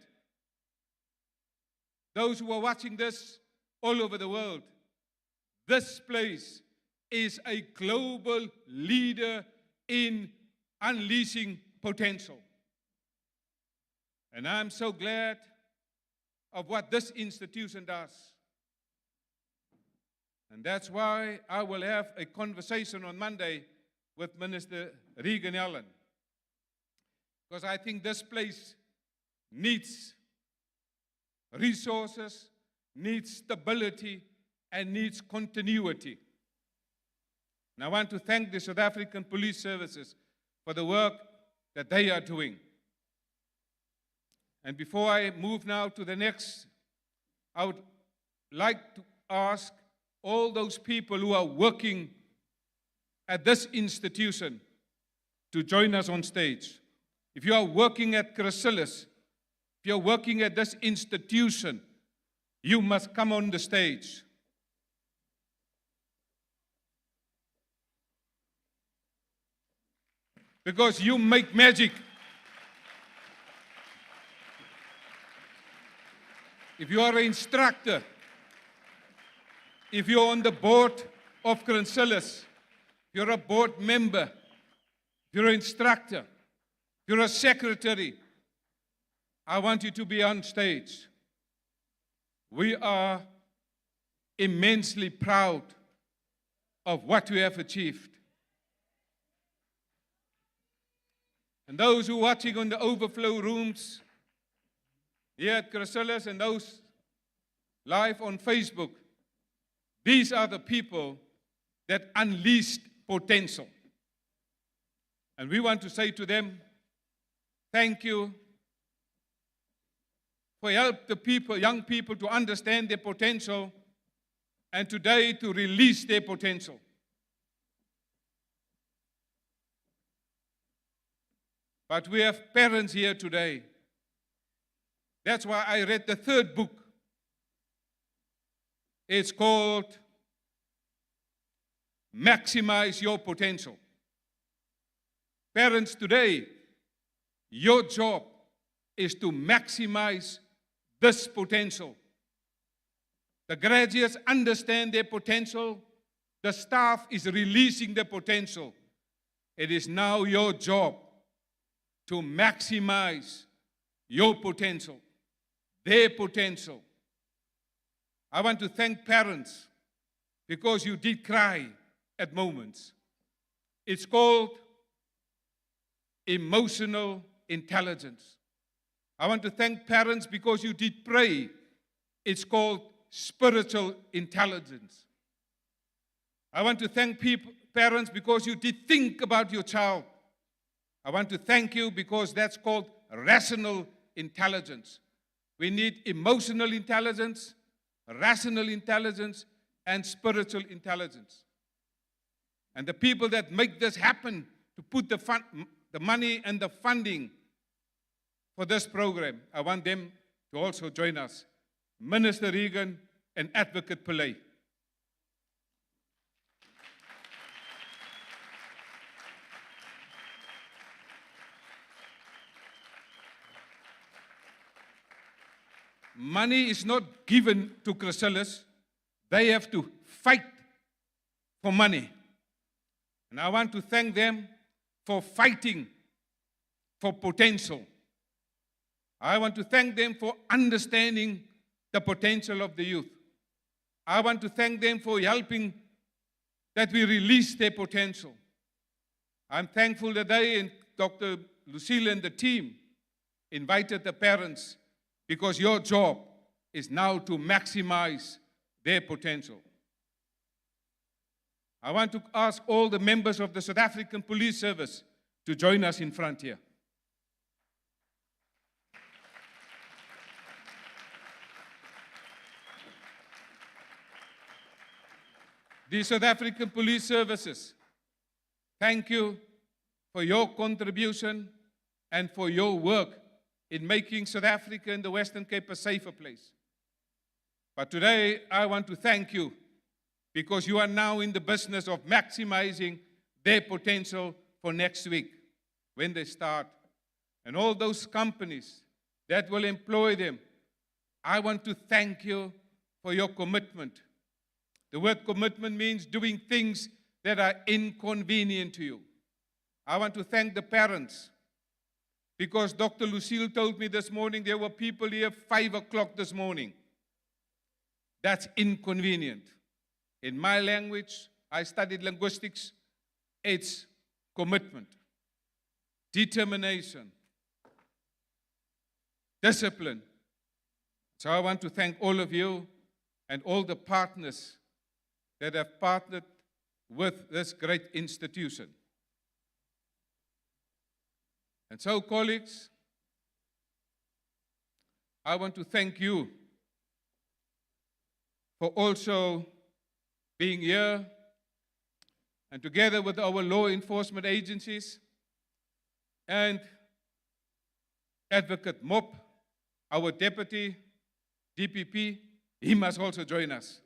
those who are watching this all over the world, this place is a global leader in unleashing potential. And I'm so glad of what this institution does. And that's why I will have a conversation on Monday with Minister Regan Allen. Because I think this place needs resources, needs stability, and needs continuity. And I want to thank the South African Police Services for the work that they are doing. And before I move now to the next, I would like to ask all those people who are working at this institution to join us on stage. If you are working at Chrysalis, if you're working at this institution, you must come on the stage. Because you make magic. If you are an instructor, if you're on the board of Chrysalis, if you're a board member, if you're an instructor, if you're a secretary, I want you to be on stage. We are immensely proud of what we have achieved. And those who are watching on the overflow rooms here at Chrysalis and those live on Facebook, these are the people that unleashed potential. And we want to say to them, thank you for help the people, young people to understand their potential and today to release their potential. But we have parents here today. That's why I read the third book. It's called Maximize Your Potential. Parents today, your job is to maximize this potential. The graduates understand their potential. The staff is releasing their potential. It is now your job to maximize your potential, their potential. I want to thank parents because you did cry at moments. It's called emotional intelligence. I want to thank parents because you did pray. It's called spiritual intelligence. I want to thank parents because you did think about your child. I want to thank you because that's called rational intelligence. We need emotional intelligence, rational intelligence, and spiritual intelligence. And the people that make this happen to put the money and the funding for this program, I want them to also join us. Minister Regan and Advocate Pillay. Money is not given to Chrysalis. They have to fight for money. And I want to thank them for fighting for potential. I want to thank them for understanding the potential of the youth. I want to thank them for helping that we release their potential. I'm thankful that they and Dr. Lucille and the team invited the parents because your job is now to maximize their potential. I want to ask all the members of the South African Police Service to join us in front here. The South African Police Services, thank you for your contribution and for your work in making South Africa and the Western Cape a safer place. But today, I want to thank you because you are now in the business of maximizing their potential for next week when they start. And all those companies that will employ them, I want to thank you for your commitment. The word commitment means doing things that are inconvenient to you. I want to thank the parents because Dr. Lucille told me this morning there were people here 5 o'clock this morning. That's inconvenient. In my language, I studied linguistics, it's commitment, determination, discipline. So I want to thank all of you and all the partners that have partnered with this great institution. And so, colleagues, I want to thank you for also being here and together with our law enforcement agencies and Advocate Mop, our deputy DPP, he must also join us.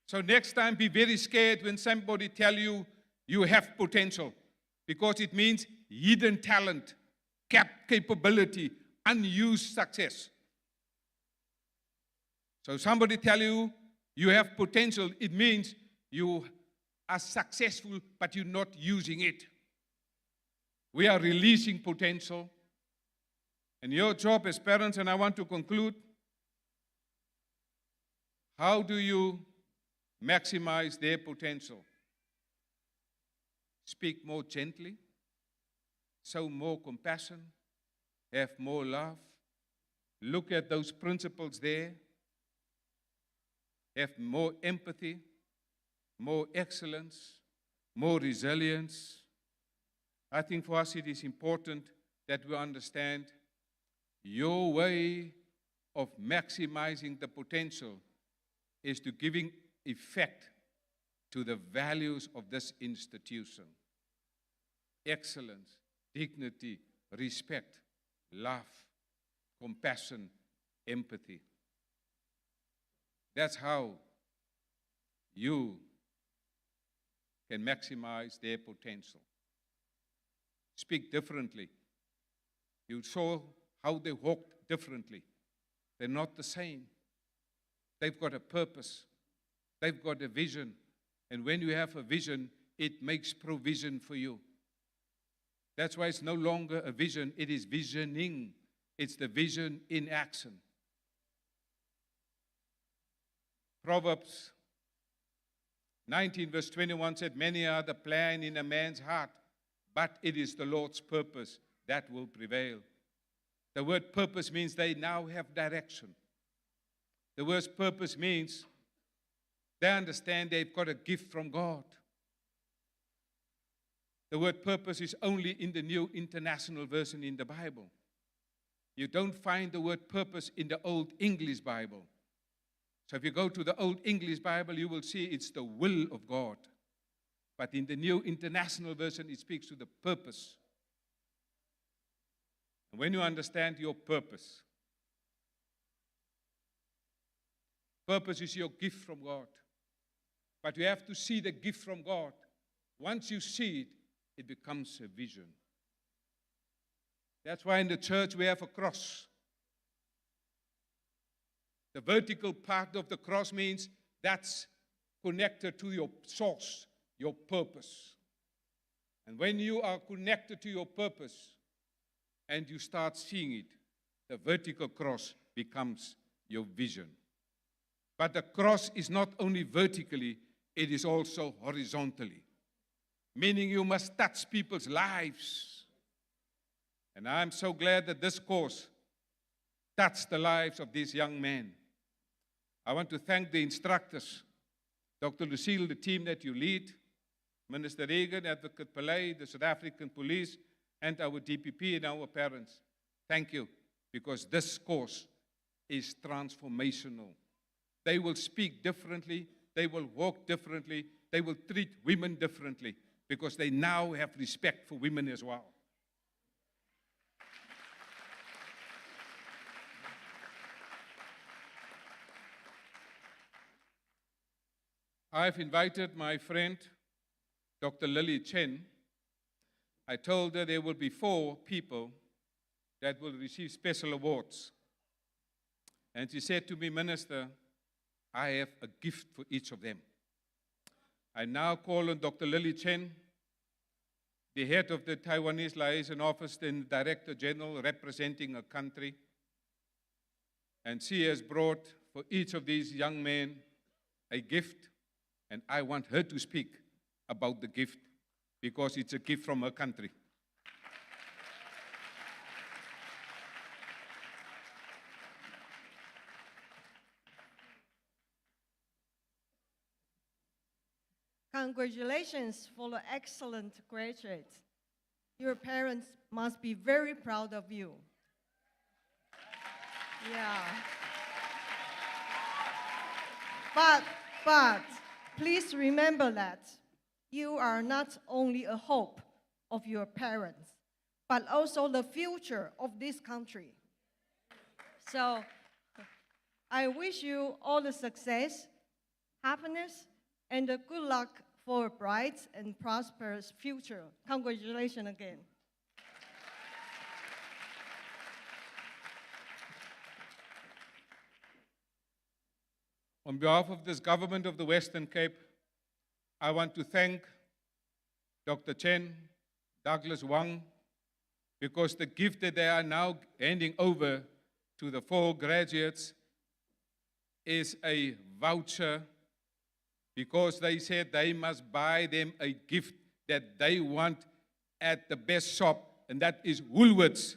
So next time, be very scared when somebody tell you you have potential, because it means hidden talent, capability, unused success. So somebody tell you you have potential, it means you are successful, but you're not using it. We are releasing potential. And your job as parents, and I want to conclude, how do you maximize their potential? Speak more gently, show more compassion, have more love, look at those principles there, have more empathy, more excellence, more resilience. I think for us it is important that we understand your way of maximizing the potential is to giving effect to the values of this institution. Excellence, dignity, respect, love, compassion, empathy. That's how you can maximize their potential. Speak differently. You saw how they walked differently. They're not the same. They've got a purpose. They've got a vision. And when you have a vision, it makes provision for you. That's why it's no longer a vision, it is visioning. It's the vision in action. Proverbs 19 verse 21 said, many are the plans in a man's heart, but it is the Lord's purpose that will prevail. The word purpose means they now have direction. The word purpose means they understand they've got a gift from God. The word purpose is only in the New International Version in the Bible. You don't find the word purpose in the Old English Bible. So if you go to the Old English Bible, you will see it's the will of God. But in the New International Version, it speaks to the purpose. And when you understand your purpose, purpose is your gift from God. But you have to see the gift from God. Once you see it, it becomes a vision. That's why in the church we have a cross. The vertical part of the cross means that's connected to your source, your purpose. And when you are connected to your purpose and you start seeing it, the vertical cross becomes your vision. But the cross is not only vertically, it is also horizontally, meaning you must touch people's lives. And I'm so glad that this course touched the lives of these young men. I want to thank the instructors, Dr. Lucille, the team that you lead, Minister Reagan, Advocate Pillay, the South African Police, and our DPP and our parents. Thank you, because this course is transformational. They will speak differently, they will walk differently, they will treat women differently, because they now have respect for women as well. I've invited my friend, Dr. Lily Chen. I told her there will be 4 people that will receive special awards. And she said to me, Minister, I have a gift for each of them. I now call on Dr. Lily Chen, the head of the Taiwanese Liaison Office and Director General representing a country. And she has brought for each of these young men a gift, and I want her to speak about the gift because it's a gift from her country. Congratulations for the excellent graduates. Your parents must be very proud of you. Yeah. But please remember that you are not only a hope of your parents, but also the future of this country. So I wish you all the success, happiness, and good luck for a bright and prosperous future. Congratulations again. On behalf of this government of the Western Cape, I want to thank Dr. Chen, Douglas Wang, because the gift that they are now handing over to the 4 graduates is a voucher, because they said they must buy them a gift that they want at the best shop, and that is Woolworths.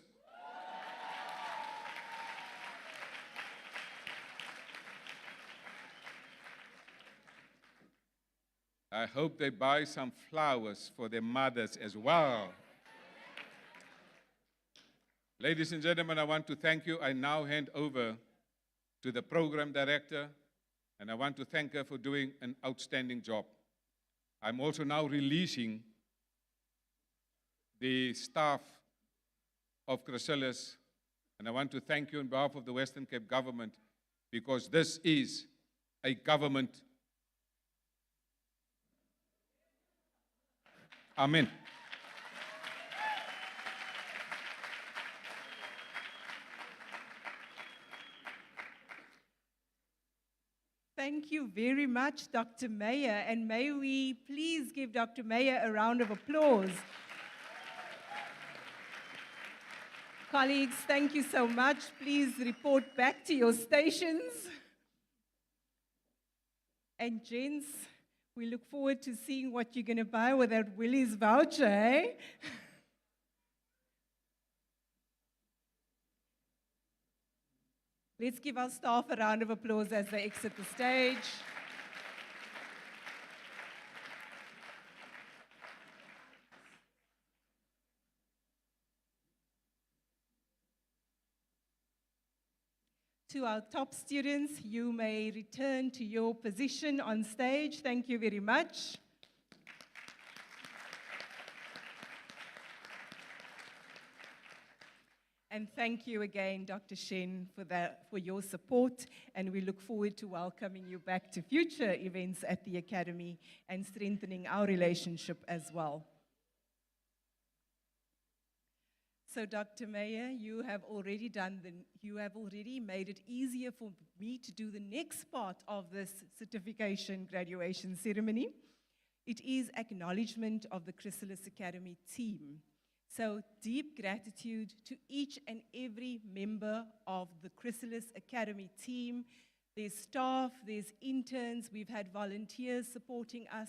I hope they buy some flowers for their mothers as well. Ladies and gentlemen, I want to thank you. I now hand over to the program director, and I want to thank her for doing an outstanding job. I'm also now releasing the staff of Chrysalis, and I want to thank you on behalf of the Western Cape government, because this is a government. Amen. Thank you very much, Dr. Meyer, and may we please give Dr. Meyer a round of applause. Colleagues, thank you so much. Please report back to your stations. And gents, we look forward to seeing what you're going to buy with that Willie's voucher, eh? Let's give our staff a round of applause as they exit the stage. To our top students, you may return to your position on stage. Thank you very much. And thank you again, Dr. Shen, for your support. And we look forward to welcoming you back to future events at the Academy and strengthening our relationship as well. So, Dr. Meyer, you have already made it easier for me to do the next part of this certification graduation ceremony. It is acknowledgement of the Chrysalis Academy team. So deep gratitude to each and every member of the Chrysalis Academy team. There's staff, there's interns, we've had volunteers supporting us.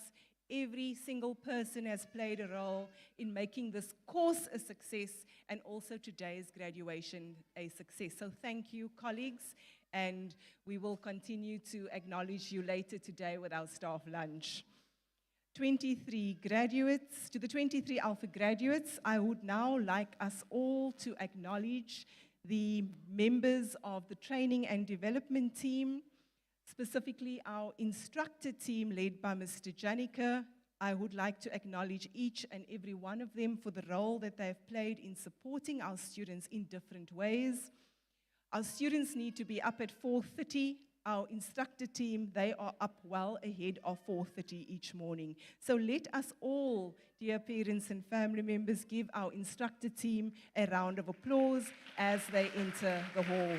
Every single person has played a role in making this course a success and also today's graduation a success. So thank you, colleagues, and we will continue to acknowledge you later today with our staff lunch. 23 graduates, to the 23 Alpha graduates, I would now like us all to acknowledge the members of the training and development team, specifically our instructor team led by Mr. Janika. I would like to acknowledge each and every one of them for the role that they have played in supporting our students in different ways. Our students need to be up at 4:30. Our instructor team, they are up well ahead of 4:30 each morning. So let us all, dear parents and family members, give our instructor team a round of applause as they enter the hall.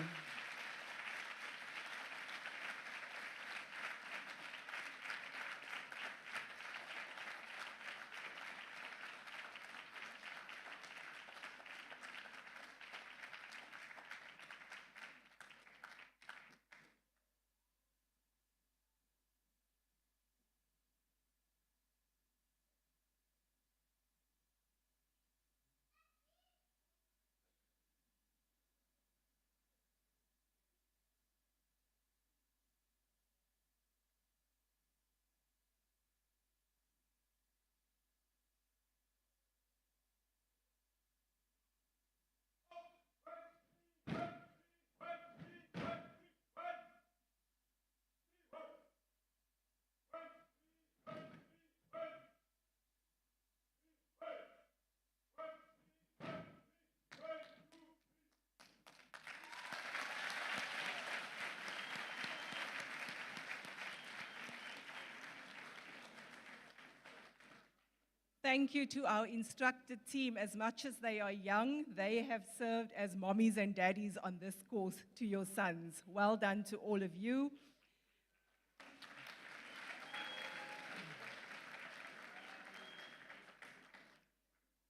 Thank you to our instructor team. As much as they are young, they have served as mommies and daddies on this course to your sons. Well done to all of you.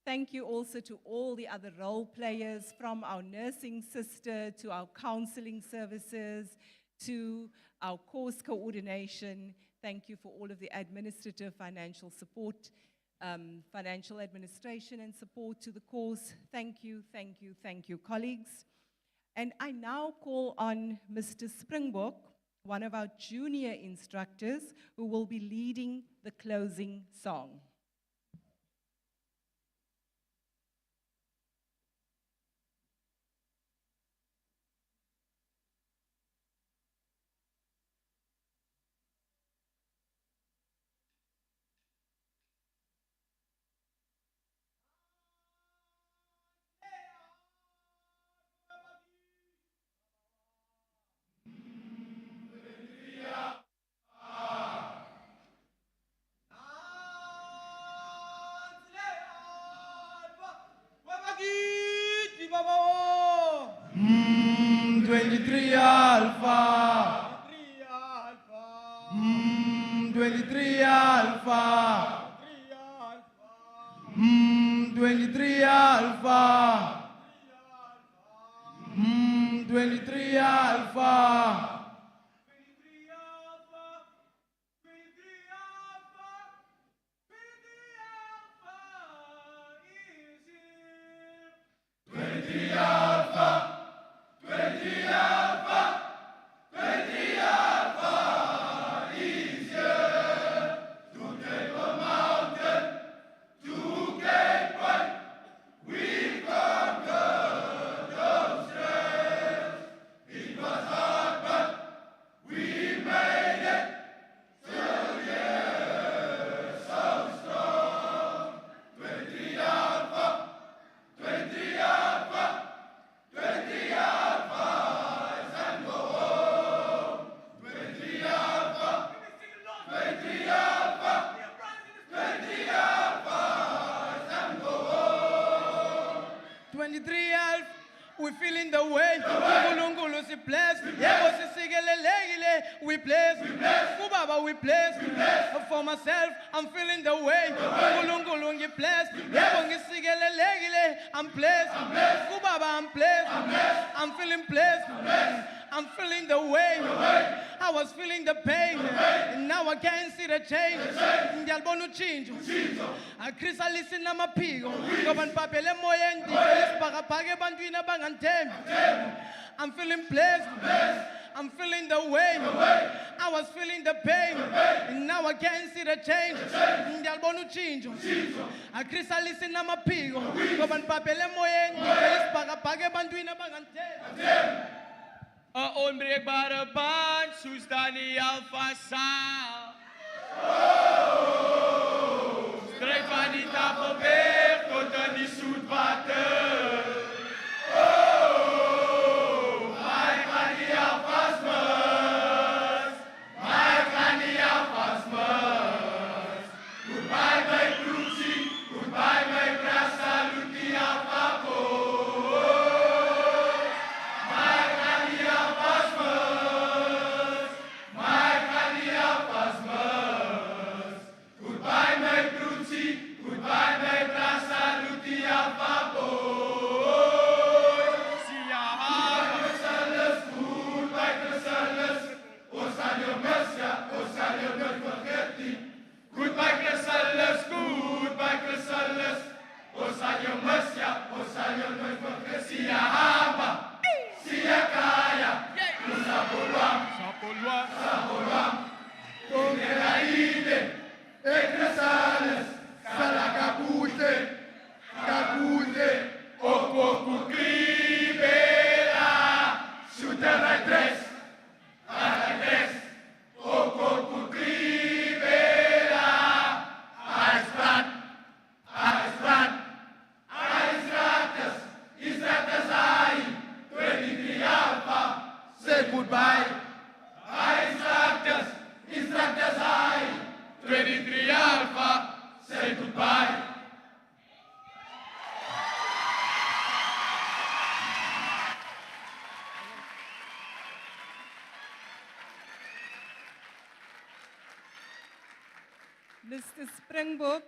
Thank you also to all the other role players, from our nursing sister to our counseling services to our course coordination. Thank you for all of the administrative financial support, financial administration and support to the course. Thank you, thank you, thank you, colleagues. And I now call on Mr. Springbok, one of our junior instructors, who will be leading the closing song. Mm, 23 Alpha. 23 Alpha. 23 Alpha. 23 Alpha. We feeling the way. uNkulunkulu si bless. Yebo sisikelelekile we bless. Kubaba, we bless. For myself, I'm feeling the way. Kulungulu, you bless. I'm blessed. Kubaba, I'm blessed. I'm feeling blessed. I'm feeling the way. I was feeling the pain. Now I can't see the change. Ngiyalibona utshintsho. Chris alisi namaphiko. Ngoba nibhabhele emoyeni isibhakabhaka ebantwini abangantemi. I'm feeling blessed. I'm feeling the way. I was feeling the pain. Now I can't see the change. Ngiyalibona utshintsho. Chris alisi namaphiko. Ngoba nibhabhele emoyeni isibhakabhaka ebantwini abangantemi. Onbreekbare band, zo staan die alfa saal. Strijd van die tafelberg tot aan die zoetwater. Maar ik ga die alvast mis. Maar ik ga die alvast mis. Goodbye my Brucey, goodbye my Brasa, Luti Alfa Goodbye Chrysalis, goodbye Chrysalis. Osalio Mercia, Osalio Mercia. Sia Hamba, Sia Kaya, Sapolwam, Sapolwam, Sapolwam. Toneraide, e Chrysalis, Salakabute, Kabute, Okoku Kribela, Shooter Address, Address, Okoku Kribela, Iceland, Iceland, Iceland, Iceland, 23 Alpha, say goodbye. Iceland, Iceland, 23 Alpha, say goodbye. Mr. Springbok,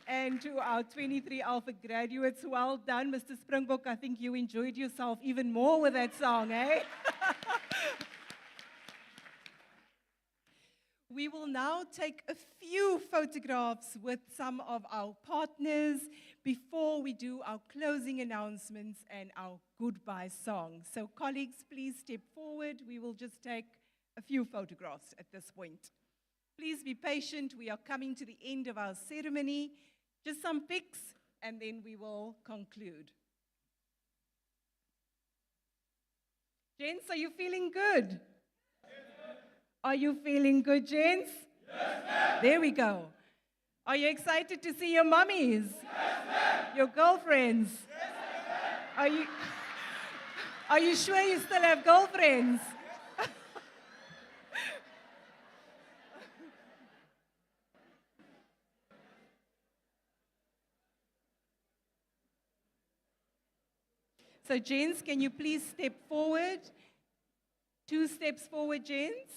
and to our 23 Alpha graduates, well done, Mr. Springbok. I think you enjoyed yourself even more with that song, eh? We will now take a few photographs with some of our partners before we do our closing announcements and our goodbye song. So colleagues, please step forward. We will just take a few photographs at this point. Please be patient. We are coming to the end of our ceremony. Just some pics, and then we will conclude. Gents, are you feeling good? Are you feeling good, gents? Yes, there we go. Are you excited to see your mummies? Yes, your girlfriends? Yes, are you sure you still have girlfriends? So, gents, can you please step forward? 2 steps forward, gents.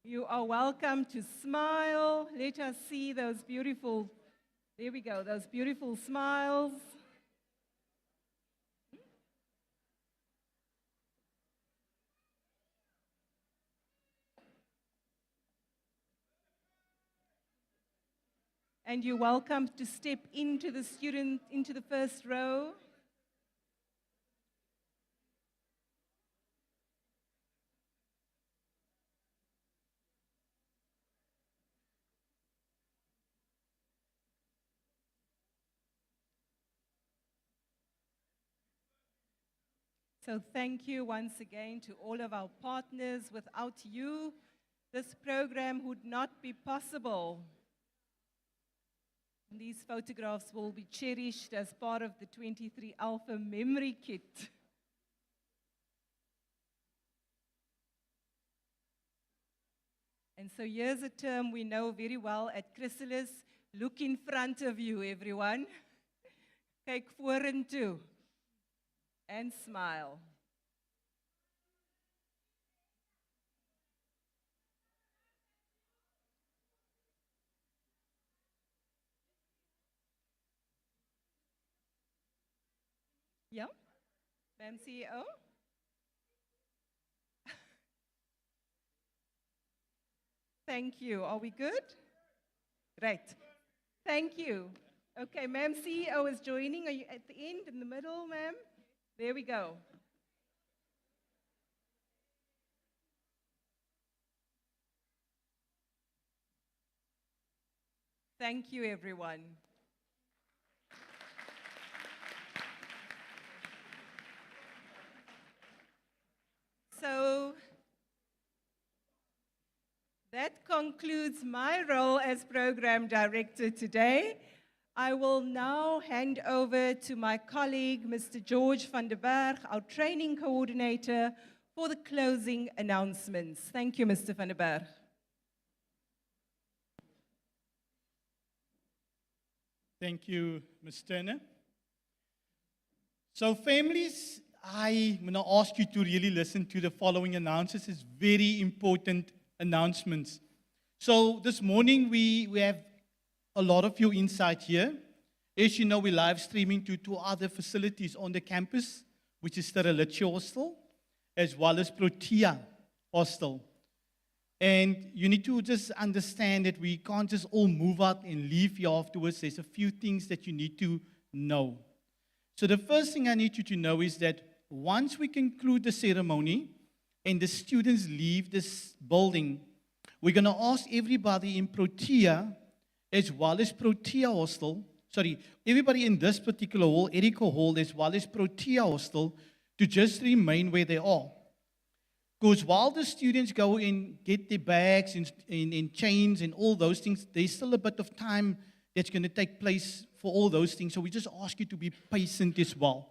You are welcome to smile. Let us see those beautiful, there we go, those beautiful smiles. And you're welcome to step into the first row. So thank you once again to all of our partners. Without you, this program would not be possible. These photographs will be cherished as part of the 23 Alpha memory kit. And so here's a term we know very well at Chrysalis. Look in front of you, everyone. Kyk vorentoe. And smile. Yeah? Madam CEO? Thank you. Are we good? Great. Thank you. Okay, ma'am, CEO is joining. Are you at the end, in the middle, ma'am? There we go. Thank you, everyone. So that concludes my role as program director today. I will now hand over to my colleague, Mr. George van der Berg, our training coordinator, for the closing announcements. Thank you, Mr. van der Berg. Thank you, Ms. Turner. So families, I'm going to ask you to really listen to the following announcements. It's very important announcements. So this morning we have a lot of you inside here. As you know, we're live streaming to two other facilities on the campus, which is Sterilitia Hostel, as well as Protea Hostel. And you need to just understand that we can't just all move out and leave here afterwards. There's a few things that you need to know. So the first thing I need you to know is that once we conclude the ceremony and the students leave this building, we're going to ask everybody in Protea as well as Protea Hostel, everybody in this particular hall, Erika Hall, as well as Protea Hostel, to just remain where they are. Because while the students go and get their bags and chains and all those things, there's still a bit of time that's going to take place for all those things. So we just ask you to be patient as well.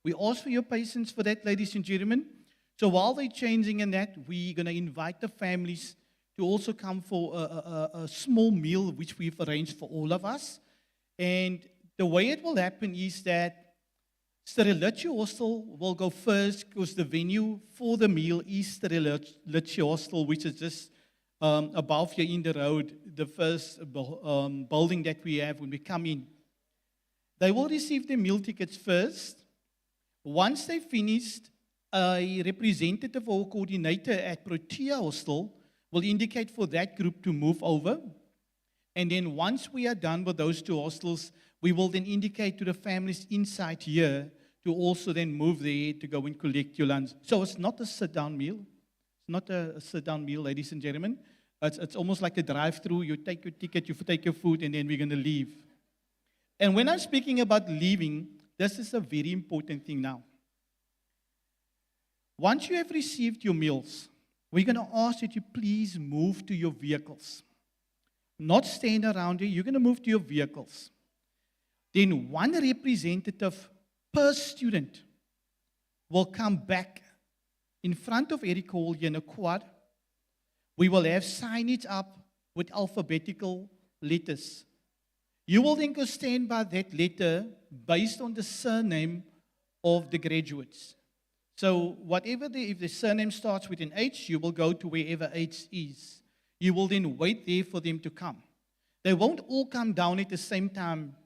We ask for your patience for that, ladies and gentlemen. So while they're changing and that, we're going to invite the families to also come for a small meal, which we've arranged for all of us. And the way it will happen is that Sterilitia Hostel will go first because the venue for the meal is Sterilitia Hostel, which is just above here in the road, the first building that we have when we come in. They will receive their meal tickets first. Once they've finished, a representative or coordinator at Protea Hostel will indicate for that group to move over. And then once we are done with those two hostels, we will then indicate to the families inside here to also then move there to go and collect your lunch. So it's not a sit-down meal. It's not a sit-down meal, ladies and gentlemen. It's almost like a drive-through. You take your ticket, you take your food, and then we're going to leave. And when I'm speaking about leaving, this is a very important thing now. Once you have received your meals, we're going to ask that you please move to your vehicles. Not stand around here. You're going to move to your vehicles. Then one representative per student will come back in front of Eric Hall here in a quad. We will have signage up with alphabetical letters. You will then go stand by that letter based on the surname of the graduates. So whatever if the surname starts with an H, you will go to wherever H is. You will then wait there for them to come. They won't all come down at the same time.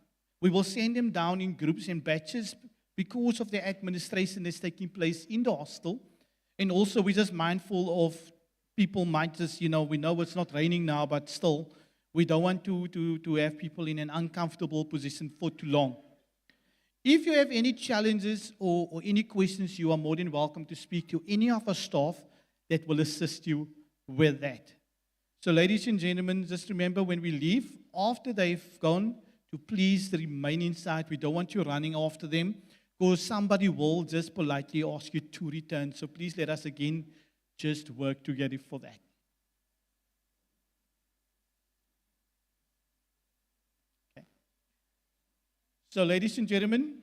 We will send them down in groups and batches because of the administration that's taking place in the hostel. And also we're just mindful of people might just, we know it's not raining now, but still, we don't want to have people in an uncomfortable position for too long. If you have any challenges or any questions, you are more than welcome to speak to any of our staff that will assist you with that. So ladies and gentlemen, just remember when we leave, after they've gone, to please remain inside. We don't want you running after them because somebody will just politely ask you to return. So please let us again just work together for that. Okay. So ladies and gentlemen,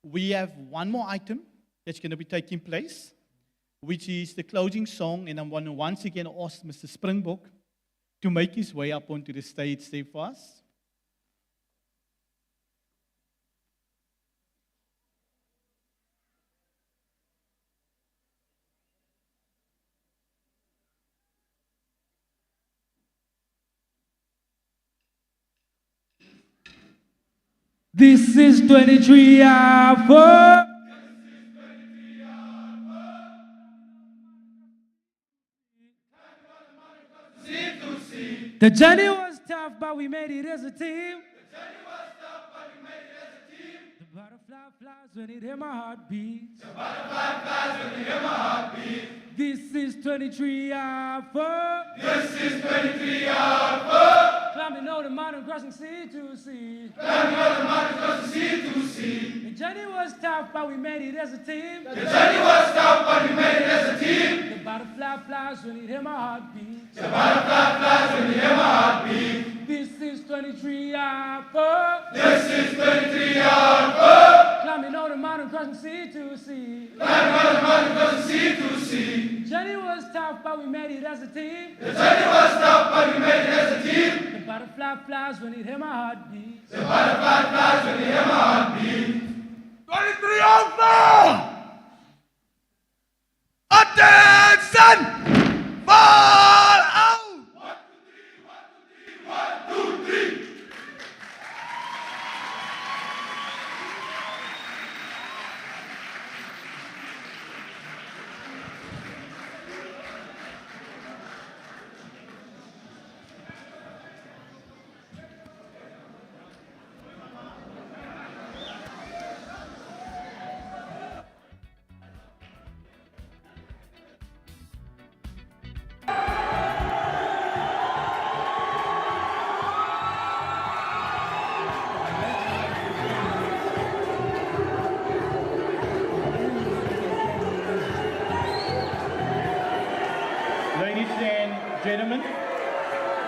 we have one more item that's going to be taking place, which is the closing song. And I'm going to once again ask Mr. Springbok to make his way up onto the stage there for us. This is 23 hours. The journey was tough, but we made it as a team. The butterfly flies when it hit my heartbeat. The butterfly flies when it hit my heartbeat. This is 23 Alpha. This is 23 Alpha. Climbing over the mountain, crossing sea to sea. Climbing over the mountain, crossing sea to sea. The journey was tough, but we made it as a team. The journey was tough, but we made it as a team. The butterfly flies when it hit my heartbeat. The butterfly flies when it hit my heartbeat. This is 23 Alpha. This is 23 Alpha. Climbing over the mountain, crossing sea to sea. Climbing over the mountain, crossing sea to sea. The journey was tough, but we made it as a team. The journey was tough, but we made it as a team. The butterfly flies when it hit my heartbeat. The butterfly flies when it hit my heartbeat. 23 Alpha! Attention! Fall out! 1, 2, 3, 1, 2, 3. Ladies and gentlemen,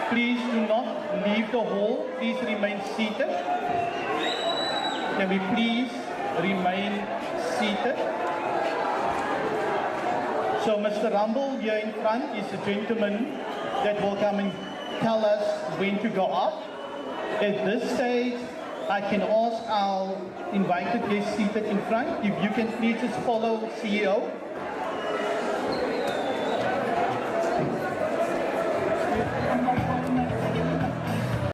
please do not leave the hall. Please remain seated. Can we please remain seated? So Mr. Rumble here in front is a gentleman that will come and tell us when to go up. At this stage, I can ask our invited guests seated in front, if you can please just follow CEO